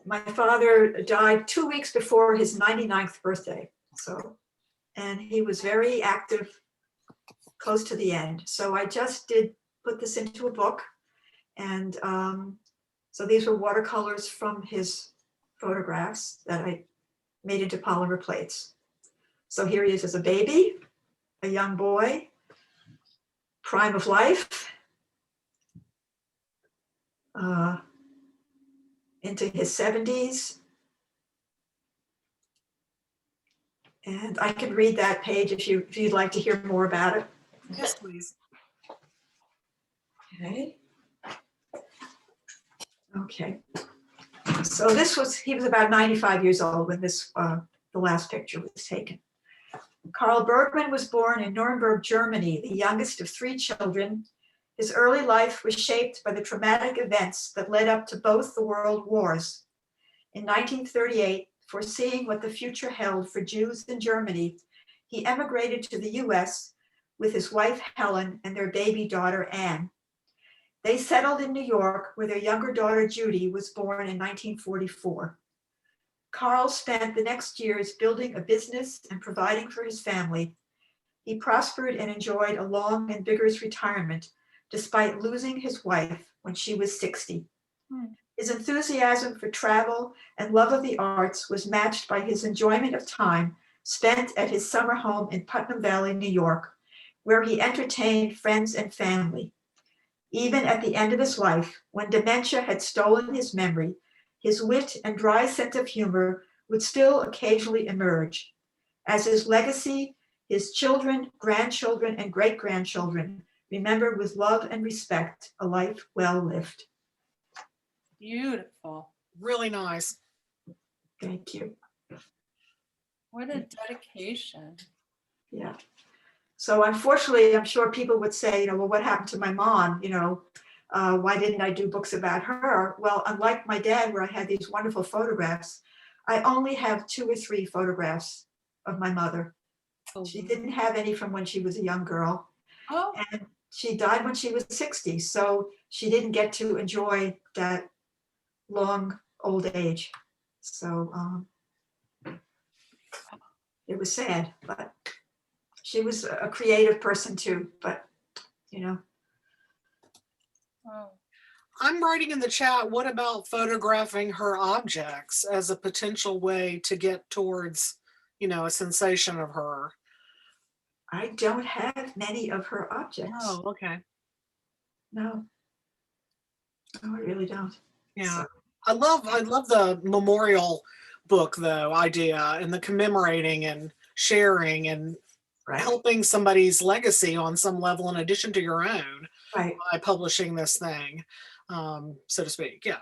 my father died 2 weeks before his 99th birthday. So, and he was very active close to the end. So I just put this into a book. And so these were watercolors from his photographs that I made into polymer plates. So here he is as a baby, a young boy, prime of life, into his 70s. And I can read that page if you'd like to hear more about it. Yes, please. Okay. Okay. So he was about 95 years old when the last picture was taken. Carl Bergman was born in Nuremberg, Germany, the youngest of 3 children. His early life was shaped by the traumatic events that led up to both the world wars. In 1938, foreseeing what the future held for Jews in Germany, he emigrated to the US with his wife Helen and their baby daughter Anne. They settled in New York, where their younger daughter Judy was born in 1944. Carl spent the next years building a business and providing for his family. He prospered and enjoyed a long and vigorous retirement, despite losing his wife when she was 60. His enthusiasm for travel and love of the arts was matched by his enjoyment of time spent at his summer home in Putnam Valley, New York, where he entertained friends and family. Even at the end of his life, when dementia had stolen his memory, his wit and dry sense of humor would still occasionally emerge. As his legacy, his children, grandchildren, and great-grandchildren remembered with love and respect a life well lived. Beautiful. Really nice. Thank you. What a dedication. Yeah. So unfortunately, I'm sure people would say, well, what happened to my mom? Why didn't I do books about her? Well, unlike my dad, where I had these wonderful photographs, I only have 2 or 3 photographs of my mother. She didn't have any from when she was a young girl. Oh, And she died when she was 60. So she didn't get to enjoy that long old age. So it was sad, but she was a creative person too, but oh. I'm writing in the chat, what about photographing her objects as a potential way to get towards, a sensation of her? I don't have many of her objects. Oh, okay. No, I really don't. Yeah. So, I love the memorial book though idea and the commemorating and sharing and right, helping somebody's legacy on some level in addition to your own right, by publishing this thing, so to speak. Yeah.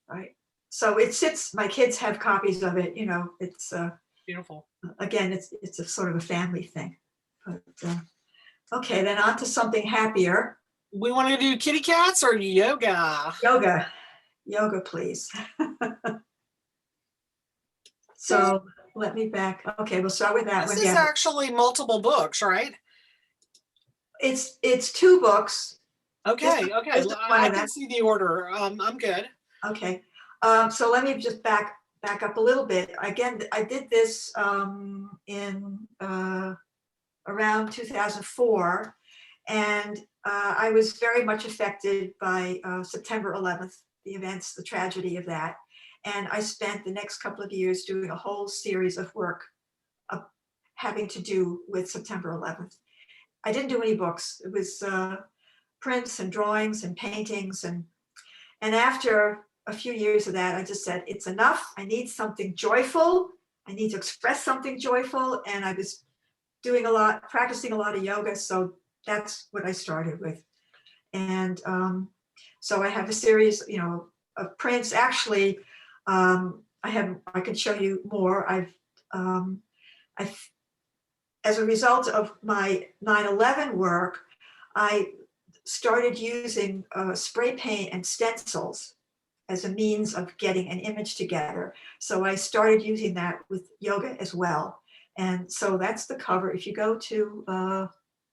right. So it sits, my kids have copies of it, it's, Beautiful. again, it's a sort of a family thing. But okay, then on to something happier. We want to do kitty cats or yoga? Yoga, please. So let me back. Okay, we'll start with that This one. is Yeah, actually multiple books, right? it's 2 books. Okay, This okay. is one I of can them. see the order. I'm good. Okay, so let me just back up a little bit. Again, I did this in around 2004, and I was very much affected by September 11th, the events, the tragedy of that. And I spent the next couple of years doing a whole series of work having to do with September 11th. I didn't do any books. It was prints and drawings and paintings. And after a few years of that, I just said, it's enough. I need something joyful. I need to express something joyful. And I was practicing a lot of yoga. So that's what I started with. And so I have a series, of prints. Actually, I can show you more. I've as a result of my 9/11 work, I started using spray paint and stencils as a means of getting an image together. So I started using that with yoga as well. And so that's the cover. If you go to,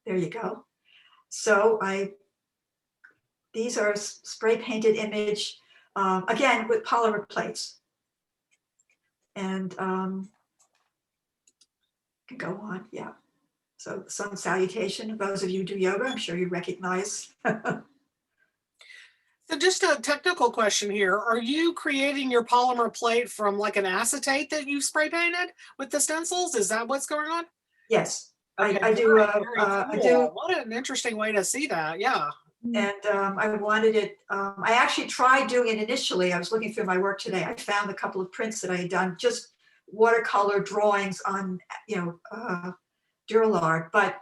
there you go. So these are spray painted image, again, with polymer plates. And can go on, yeah. So sun salutation, those of you who do yoga, I'm sure you recognize. So just a technical question here. Are you creating your polymer plate from like an acetate that you spray painted with the stencils? Is that what's going on? Yes, Okay, I do. very I cool. do. What an interesting way to see that. Yeah. And I wanted it, I actually tried doing it initially. I was looking through my work today. I found a couple of prints that I had done, just watercolor drawings on, Duralard, but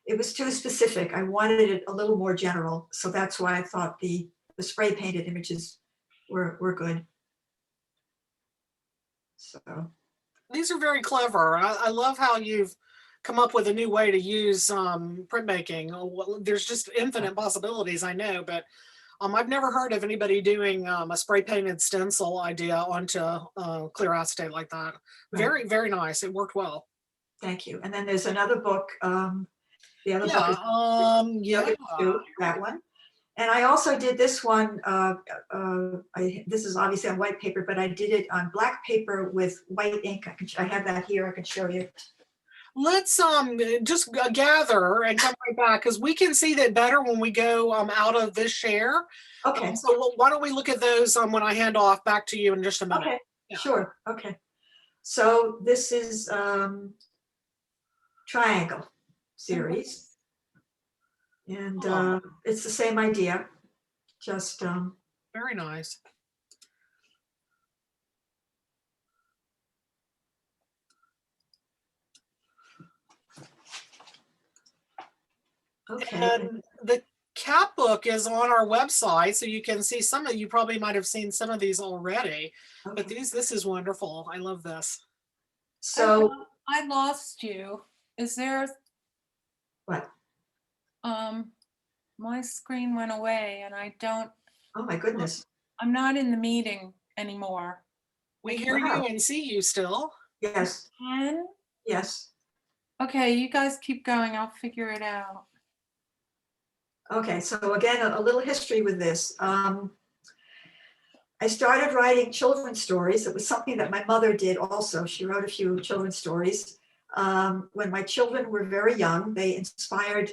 it was too specific. I wanted it a little more general. So that's why I thought the spray painted images were good. So. These are very clever. I love how you've come up with a new way to use printmaking. There's just infinite possibilities, I know, but I've never heard of anybody doing a spray painted stencil idea onto clear acetate like that. Very, very nice. It worked well. Thank you. And then there's another book. The other Yeah, book is yeah. that one. And I also did this one. This is obviously on white paper, but I did it on black paper with white ink. I have that here. I can show you. Let's just gather and come right back because we can see that better when we go out of this share. Okay. So why don't we look at those when I hand off back to you in just a minute? Okay. Yeah. Sure. Okay. So this is triangle series. And Oh. it's the same idea, just Very nice. okay. And the cat book is on our website, so you can see some of, you probably might have seen some of these already, but Okay. this is wonderful. I love this. So I lost you. Is there, what? my screen went away and I don't, Oh my goodness. I'm not in the meeting anymore. We hear you Wow. and see you still. Yes, Ken? yes. Okay, you guys keep going. I'll figure it out. Okay, so again, a little history with this. I started writing children's stories. It was something that my mother did also. She wrote a few children's stories. When my children were very young, they inspired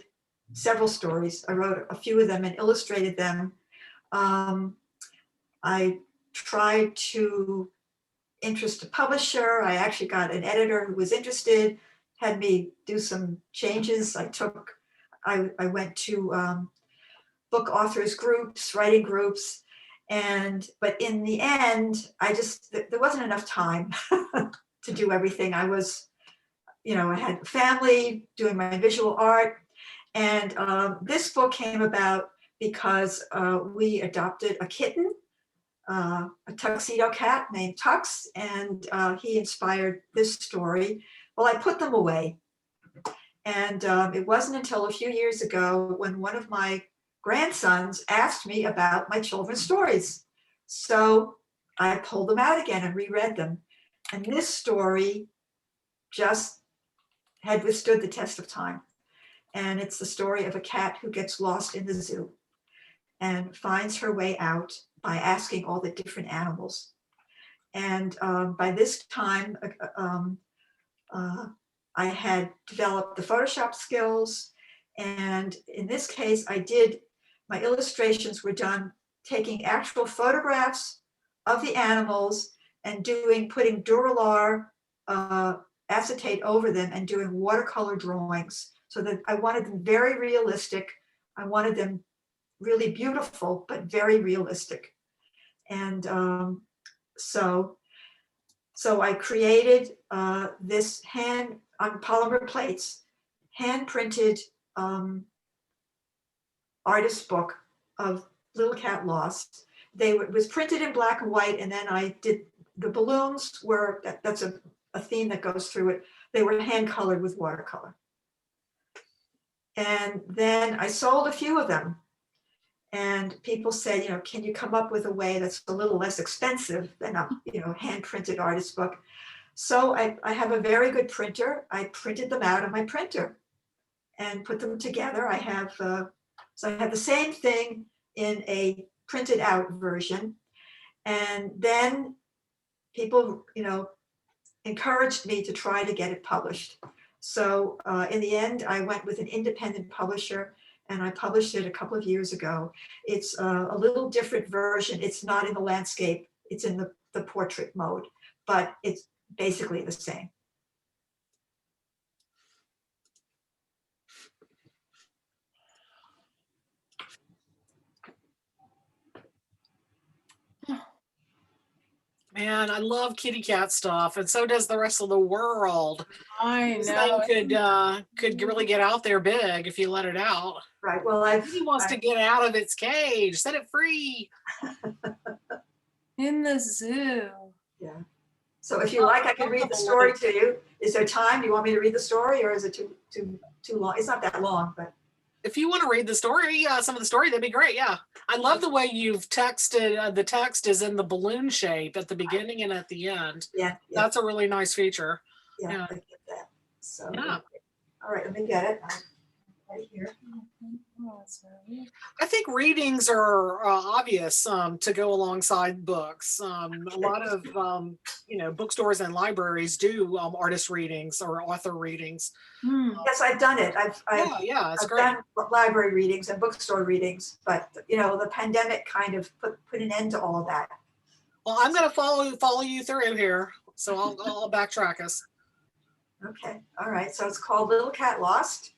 several stories. I wrote a few of them and illustrated them. I tried to interest a publisher. I actually got an editor who was interested, had me do some changes. I went to book authors groups, writing groups. But in the end, there wasn't enough time to do everything. I had family doing my visual art. And this book came about because we adopted a kitten, a tuxedo cat named Tux, and he inspired this story. Well, I put them away. And it wasn't until a few years ago when one of my grandsons asked me about my children's stories. So I pulled them out again and reread them. And this story just had withstood the test of time. And it's the story of a cat who gets lost in the zoo and finds her way out by asking all the different animals. And by this time, I had developed the Photoshop skills. And in this case, my illustrations were done taking actual photographs of the animals and putting Duralar acetate over them and doing watercolor drawings. So that I wanted them very realistic. I wanted them really beautiful, but very realistic. And so I created this on polymer plates, hand printed artist book of Little Cat Lost. It was printed in black and white, and then I did the balloons that's a theme that goes through it. They were hand colored with watercolor. And then I sold a few of them. And people said, can you come up with a way that's a little less expensive than a, hand printed artist book? So I have a very good printer. I printed them out on my printer and put them together. I have the same thing in a printed out version. And then people, encouraged me to try to get it published. So in the end, I went with an independent publisher and I published it a couple of years ago. It's a little different version. It's not in the landscape, it's in the portrait mode, but it's basically the same. Man, I love kitty cat stuff, and so does the rest of the world. I This know. thing could really get out there big if you let it out. Right, well, He wants to get out of its cage. Set it free. In the zoo. Yeah. So if you like, I can read the story to you. Is there time? Do you want me to read the story, or is it too long? It's not that long, but. If you want to read the story, some of the story, that'd be great. Yeah. I love the way you've texted. The text is in the balloon shape at the beginning and at the end. Yeah. That's a really nice feature. Yeah, I get that. So, Yeah. All right, let me get it. Right here. I think readings are obvious to go alongside books. A lot of bookstores and libraries do artist readings or author readings. Yes, I've done it. I've it's I've great. done library readings and bookstore readings, but the pandemic kind of put an end to all of that. Well, I'm going to follow you through here, so I'll backtrack us. Okay, all right. So it's called Little Cat Lost,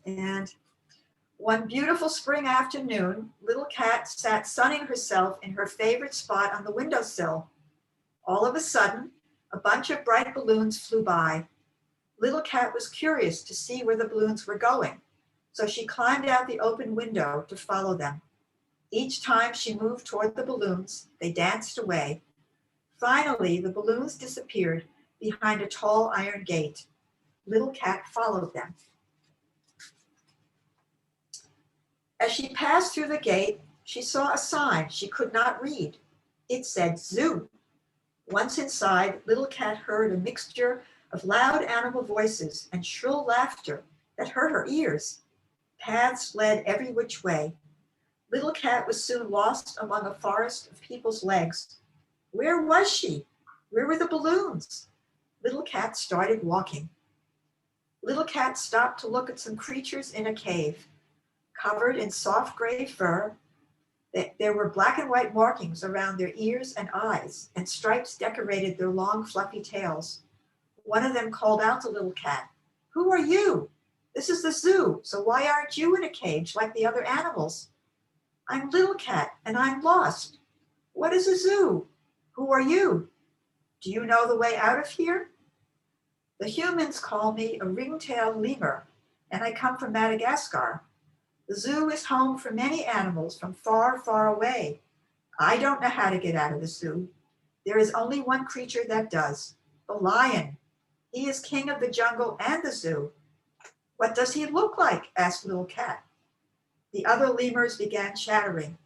and One beautiful spring afternoon, Little Cat sat sunning herself in her favorite spot on the windowsill. All of a sudden, a bunch of bright balloons flew by. Little Cat was curious to see where the balloons were going, so she climbed out the open window to follow them. Each time she moved toward the balloons, they danced away. Finally, the balloons disappeared behind a tall iron gate. Little Cat followed them. As she passed through the gate, she saw a sign she could not read. It said zoo. Once inside, Little Cat heard a mixture of loud animal voices and shrill laughter that hurt her ears. Paths led every which way. Little Cat was soon lost among a forest of people's legs. Where was she? Where were the balloons? Little Cat started walking. Little Cat stopped to look at some creatures in a cave. Covered in soft gray fur, there were black and white markings around their ears and eyes, and stripes decorated their long, fluffy tails. One of them called out to Little Cat, "Who are you? This is the zoo, so why aren't you in a cage like the other animals?" "I'm Little Cat, and I'm lost." "What is a zoo? Who are you? Do you know the way out of here?" "The humans call me a ring-tailed lemur, and I come from Madagascar. The zoo is home for many animals from far, far away. I don't know how to get out of the zoo. There is only one creature that does, the lion. He is king of the jungle and the zoo." "What does he look like?" asked Little Cat. The other lemurs began chattering.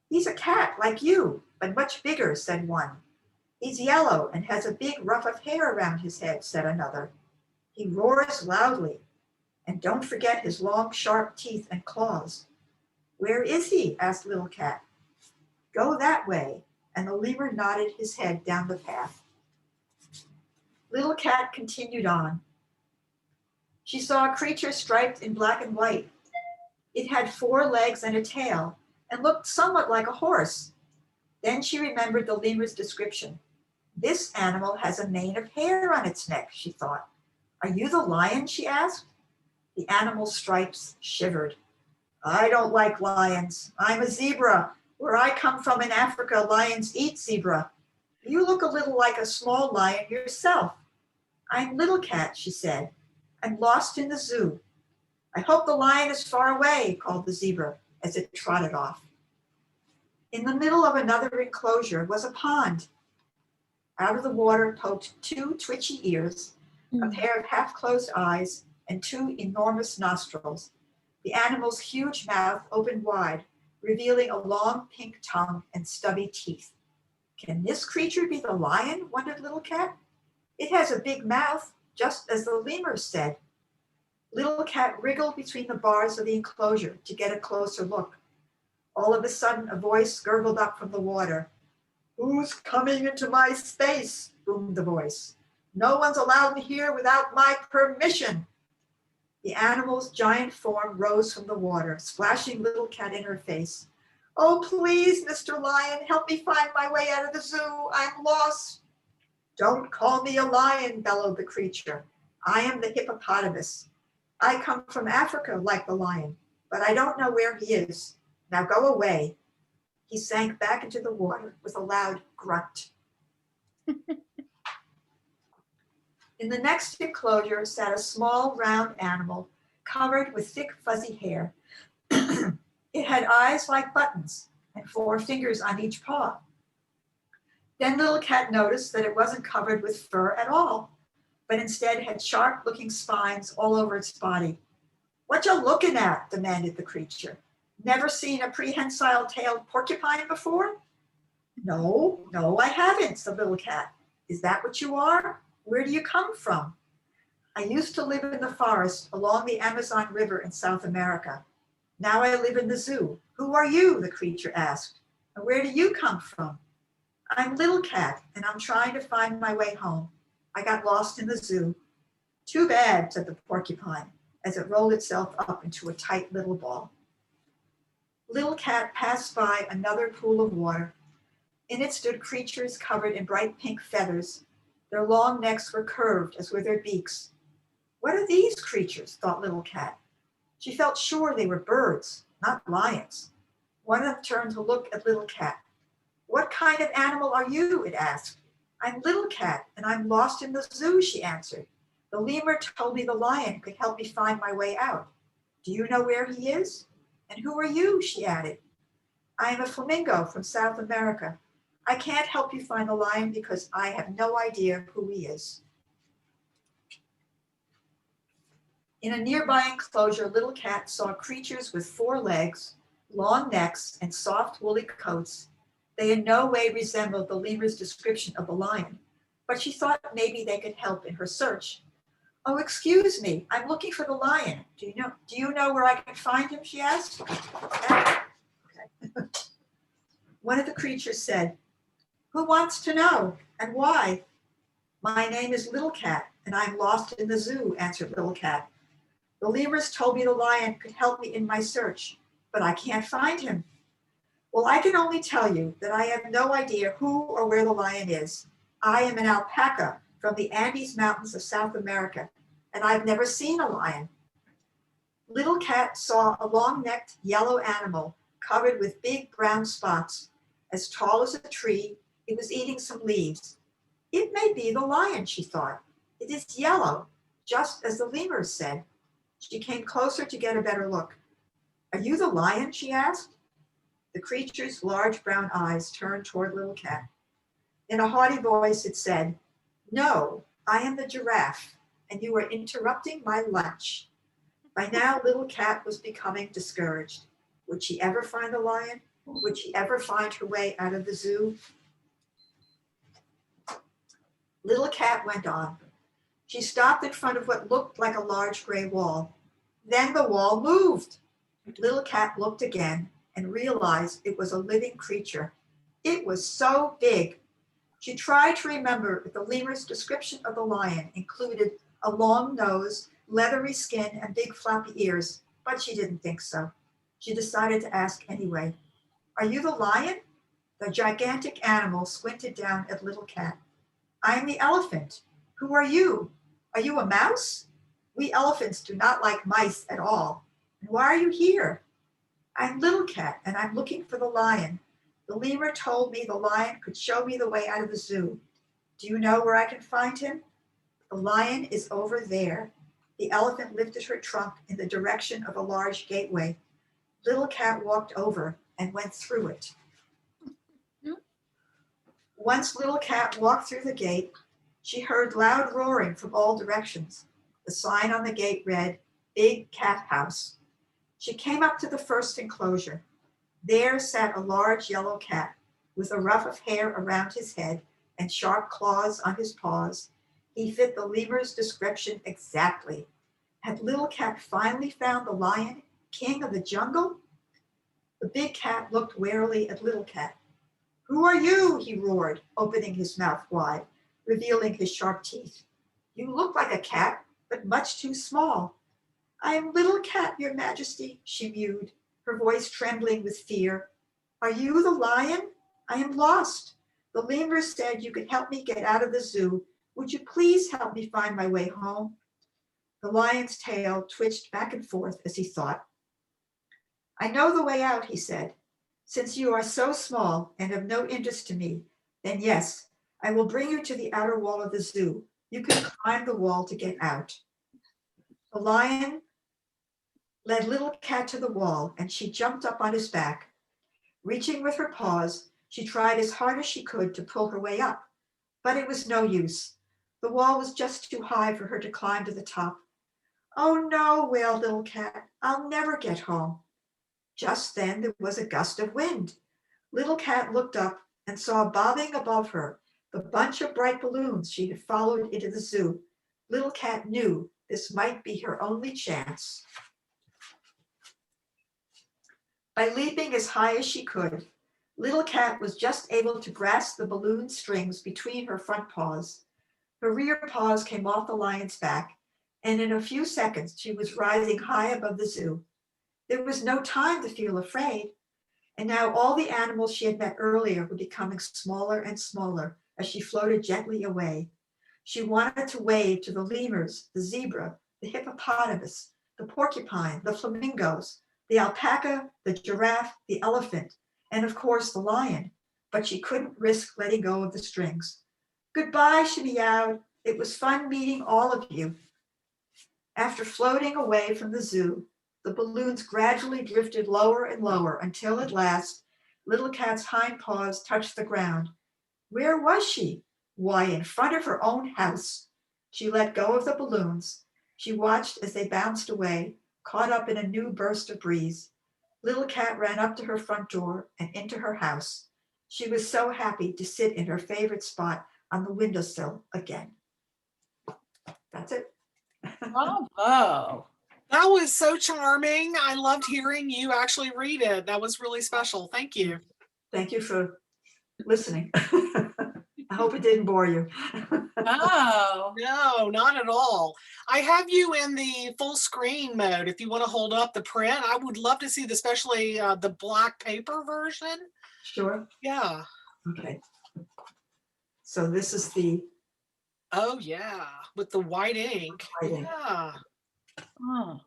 "He's a cat like you, but much bigger," said one. "He's yellow and has a big ruff of hair around his head," said another. "He roars loudly. And don't forget his long, sharp teeth and claws." "Where is he?" asked Little Cat. "Go that way," and the lemur nodded his head down the path. Little Cat continued on. She saw a creature striped in black and white. It had 4 legs and a tail, and looked somewhat like a horse. Then she remembered the lemur's description. "This animal has a mane of hair on its neck," she thought. "Are you the lion?" she asked. The animal's stripes shivered. "I don't like lions. I'm a zebra. Where I come from in Africa, lions eat zebra. You look a little like a small lion yourself." "I'm Little Cat," she said. "I'm lost in the zoo." "I hope the lion is far away," called the zebra as it trotted off. In the middle of another enclosure was a pond. Out of the water poked 2 twitchy ears, a pair of half-closed eyes, and 2 enormous nostrils. The animal's huge mouth opened wide, revealing a long pink tongue and stubby teeth. "Can this creature be the lion?" wondered Little Cat. "It has a big mouth, just as the lemur said." Little Cat wriggled between the bars of the enclosure to get a closer look. All of a sudden, a voice gurgled up from the water. "Who's coming into my space?" boomed the voice. "No one's allowed here without my permission." The animal's giant form rose from the water, splashing Little Cat in her face. "Oh, please, Mr. Lion, help me find my way out of the zoo. I'm lost." "Don't call me a lion," bellowed the creature. "I am the hippopotamus. I come from Africa like the lion, but I don't know where he is. Now go away." He sank back into the water with a loud grunt. In the next enclosure sat a small, round animal covered with thick, fuzzy hair. It had eyes like buttons and 4 fingers on each paw. Then Little Cat noticed that it wasn't covered with fur at all, but instead had sharp-looking spines all over its body. "What you looking at?" demanded the creature. "Never seen a prehensile-tailed porcupine before?" No, I haven't," said Little Cat. "Is that what you are? Where do you come from?" "I used to live in the forest along the Amazon River in South America. Now I live in the zoo." "Who are you?" the creature asked. "And where do you come from?" "I'm Little Cat, and I'm trying to find my way home. I got lost in the zoo." "Too bad," said the porcupine, as it rolled itself up into a tight little ball. Little Cat passed by another pool of water. In it stood creatures covered in bright pink feathers. Their long necks were curved as were their beaks. "What are these creatures?" thought Little Cat. She felt sure they were birds, not lions. One of them turned to look at Little Cat. "What kind of animal are you?" it asked. "I'm Little Cat, and I'm lost in the zoo," she answered. "The lemur told me the lion could help me find my way out. Do you know where he is? And who are you?" she added. "I am a flamingo from South America. I can't help you find the lion because I have no idea who he is." In a nearby enclosure, Little Cat saw creatures with 4 legs, long necks, and soft woolly coats. They in no way resembled the lemur's description of the lion, but she thought maybe they could help in her search. "Oh, excuse me, I'm looking for the lion. Do you know where I can find him?" she asked. Okay. One of the creatures said, "Who wants to know, and why?" "My name is Little Cat, and I'm lost in the zoo," answered Little Cat. "The lemurs told me the lion could help me in my search, but I can't find him." "Well, I can only tell you that I have no idea who or where the lion is. I am an alpaca from the Andes Mountains of South America, and I've never seen a lion." Little Cat saw a long-necked yellow animal covered with big brown spots. As tall as a tree, it was eating some leaves. "It may be the lion," she thought. "It is yellow, just as the lemurs said." She came closer to get a better look. "Are you the lion?" she asked. The creature's large brown eyes turned toward Little Cat. In a haughty voice, it said, "No, I am the giraffe, and you are interrupting my lunch." By now, Little Cat was becoming discouraged. Would she ever find the lion? Would she ever find her way out of the zoo? Little Cat went on. She stopped in front of what looked like a large gray wall. Then the wall moved. Little Cat looked again and realized it was a living creature. It was so big. She tried to remember if the lemur's description of the lion included a long nose, leathery skin, and big floppy ears, but she didn't think so. She decided to ask anyway. "Are you the lion?" The gigantic animal squinted down at Little Cat. "I am the elephant. Who are you? Are you a mouse? We elephants do not like mice at all. And why are you here?" "I'm Little Cat, and I'm looking for the lion. The lemur told me the lion could show me the way out of the zoo. Do you know where I can find him?" "The lion is over there." The elephant lifted her trunk in the direction of a large gateway. Little Cat walked over and went through it. Once Little Cat walked through the gate, she heard loud roaring from all directions. The sign on the gate read, "Big Cat House." She came up to the first enclosure. There sat a large yellow cat with a ruff of hair around his head and sharp claws on his paws. He fit the lemur's description exactly. Had Little Cat finally found the lion, king of the jungle? The big cat looked warily at Little Cat. "Who are you?" he roared, opening his mouth wide, revealing his sharp teeth. "You look like a cat, but much too small." "I am Little Cat, your majesty," she mewed, her voice trembling with fear. "Are you the lion? I am lost. The lemur said you could help me get out of the zoo. Would you please help me find my way home?" The lion's tail twitched back and forth as he thought. "I know the way out," he said. "Since you are so small and of no interest to me, then yes, I will bring you to the outer wall of the zoo. You can climb the wall to get out." The lion led Little Cat to the wall, and she jumped up on his back. Reaching with her paws, she tried as hard as she could to pull her way up, but it was no use. The wall was just too high for her to climb to the top. "Oh no," wailed Little Cat, "I'll never get home." Just then there was a gust of wind. Little Cat looked up and saw bobbing above her the bunch of bright balloons she had followed into the zoo. Little Cat knew this might be her only chance. By leaping as high as she could, Little Cat was just able to grasp the balloon strings between her front paws. Her rear paws came off the lion's back, and in a few seconds she was rising high above the zoo. There was no time to feel afraid, and now all the animals she had met earlier were becoming smaller and smaller as she floated gently away. She wanted to wave to the lemurs, the zebra, the hippopotamus, the porcupine, the flamingos, the alpaca, the giraffe, the elephant, and of course the lion, but she couldn't risk letting go of the strings. Goodbye, she meowed. It was fun meeting all of you. After floating away from the zoo, the balloons gradually drifted lower and lower until at last, Little Cat's hind paws touched the ground. Where was she? Why, in front of her own house. She let go of the balloons. She watched as they bounced away, caught up in a new burst of breeze. Little Cat ran up to her front door and into her house. She was so happy to sit in her favorite spot on the windowsill again. That's it. Bravo. That was so charming. I loved hearing you actually read it. That was really special. Thank you. Thank you for listening. I hope it didn't bore you. Oh, No, not at all. I have you in the full screen mode. If you want to hold up the print, I would love to see, especially the black paper version. Sure. Yeah. Okay. So this is the Oh, yeah. With the white ink. white ink. Yeah. oh.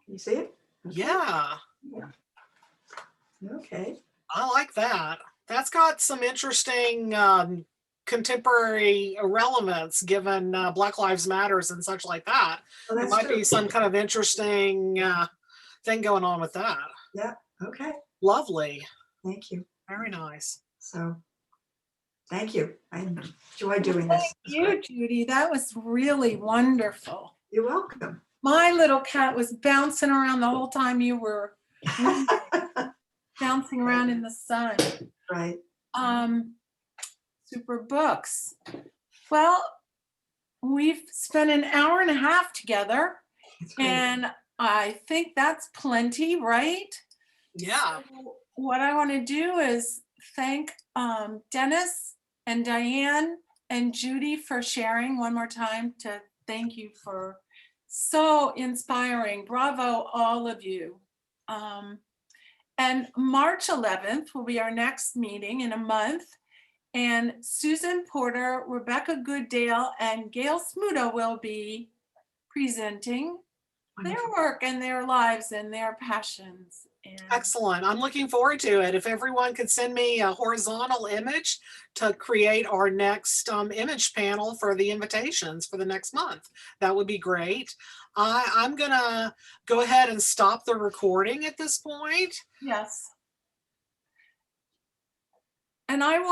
You see it? Yeah. Okay. I like that. That's got some interesting contemporary relevance given Black Lives Matters and such like that. Well, There that's might true. be some kind of interesting thing going on with that. Okay. Lovely. Thank you. Very nice. So, thank you. I enjoy doing this. Thank you, Judy. That was really wonderful. You're welcome. My little cat was bouncing around the whole time you were bouncing around in the sun. Right. Super books. Well, we've spent an hour and a half together, That's great. and I think that's plenty, right? Yeah. So what I want to do is thank Dennis and Diane and Judy for sharing one more time to thank you for so inspiring. Bravo, all of you. And March 11th will be our next meeting in a month. And Susan Porter, Rebecca Gooddale, and Gail Smuda will be presenting their Wonderful. work and their lives and their passions. And Excellent. I'm looking forward to it. If everyone could send me a horizontal image to create our next image panel for the invitations for the next month, that would be great. I'm going to go ahead and stop the recording at this point. yes. And I want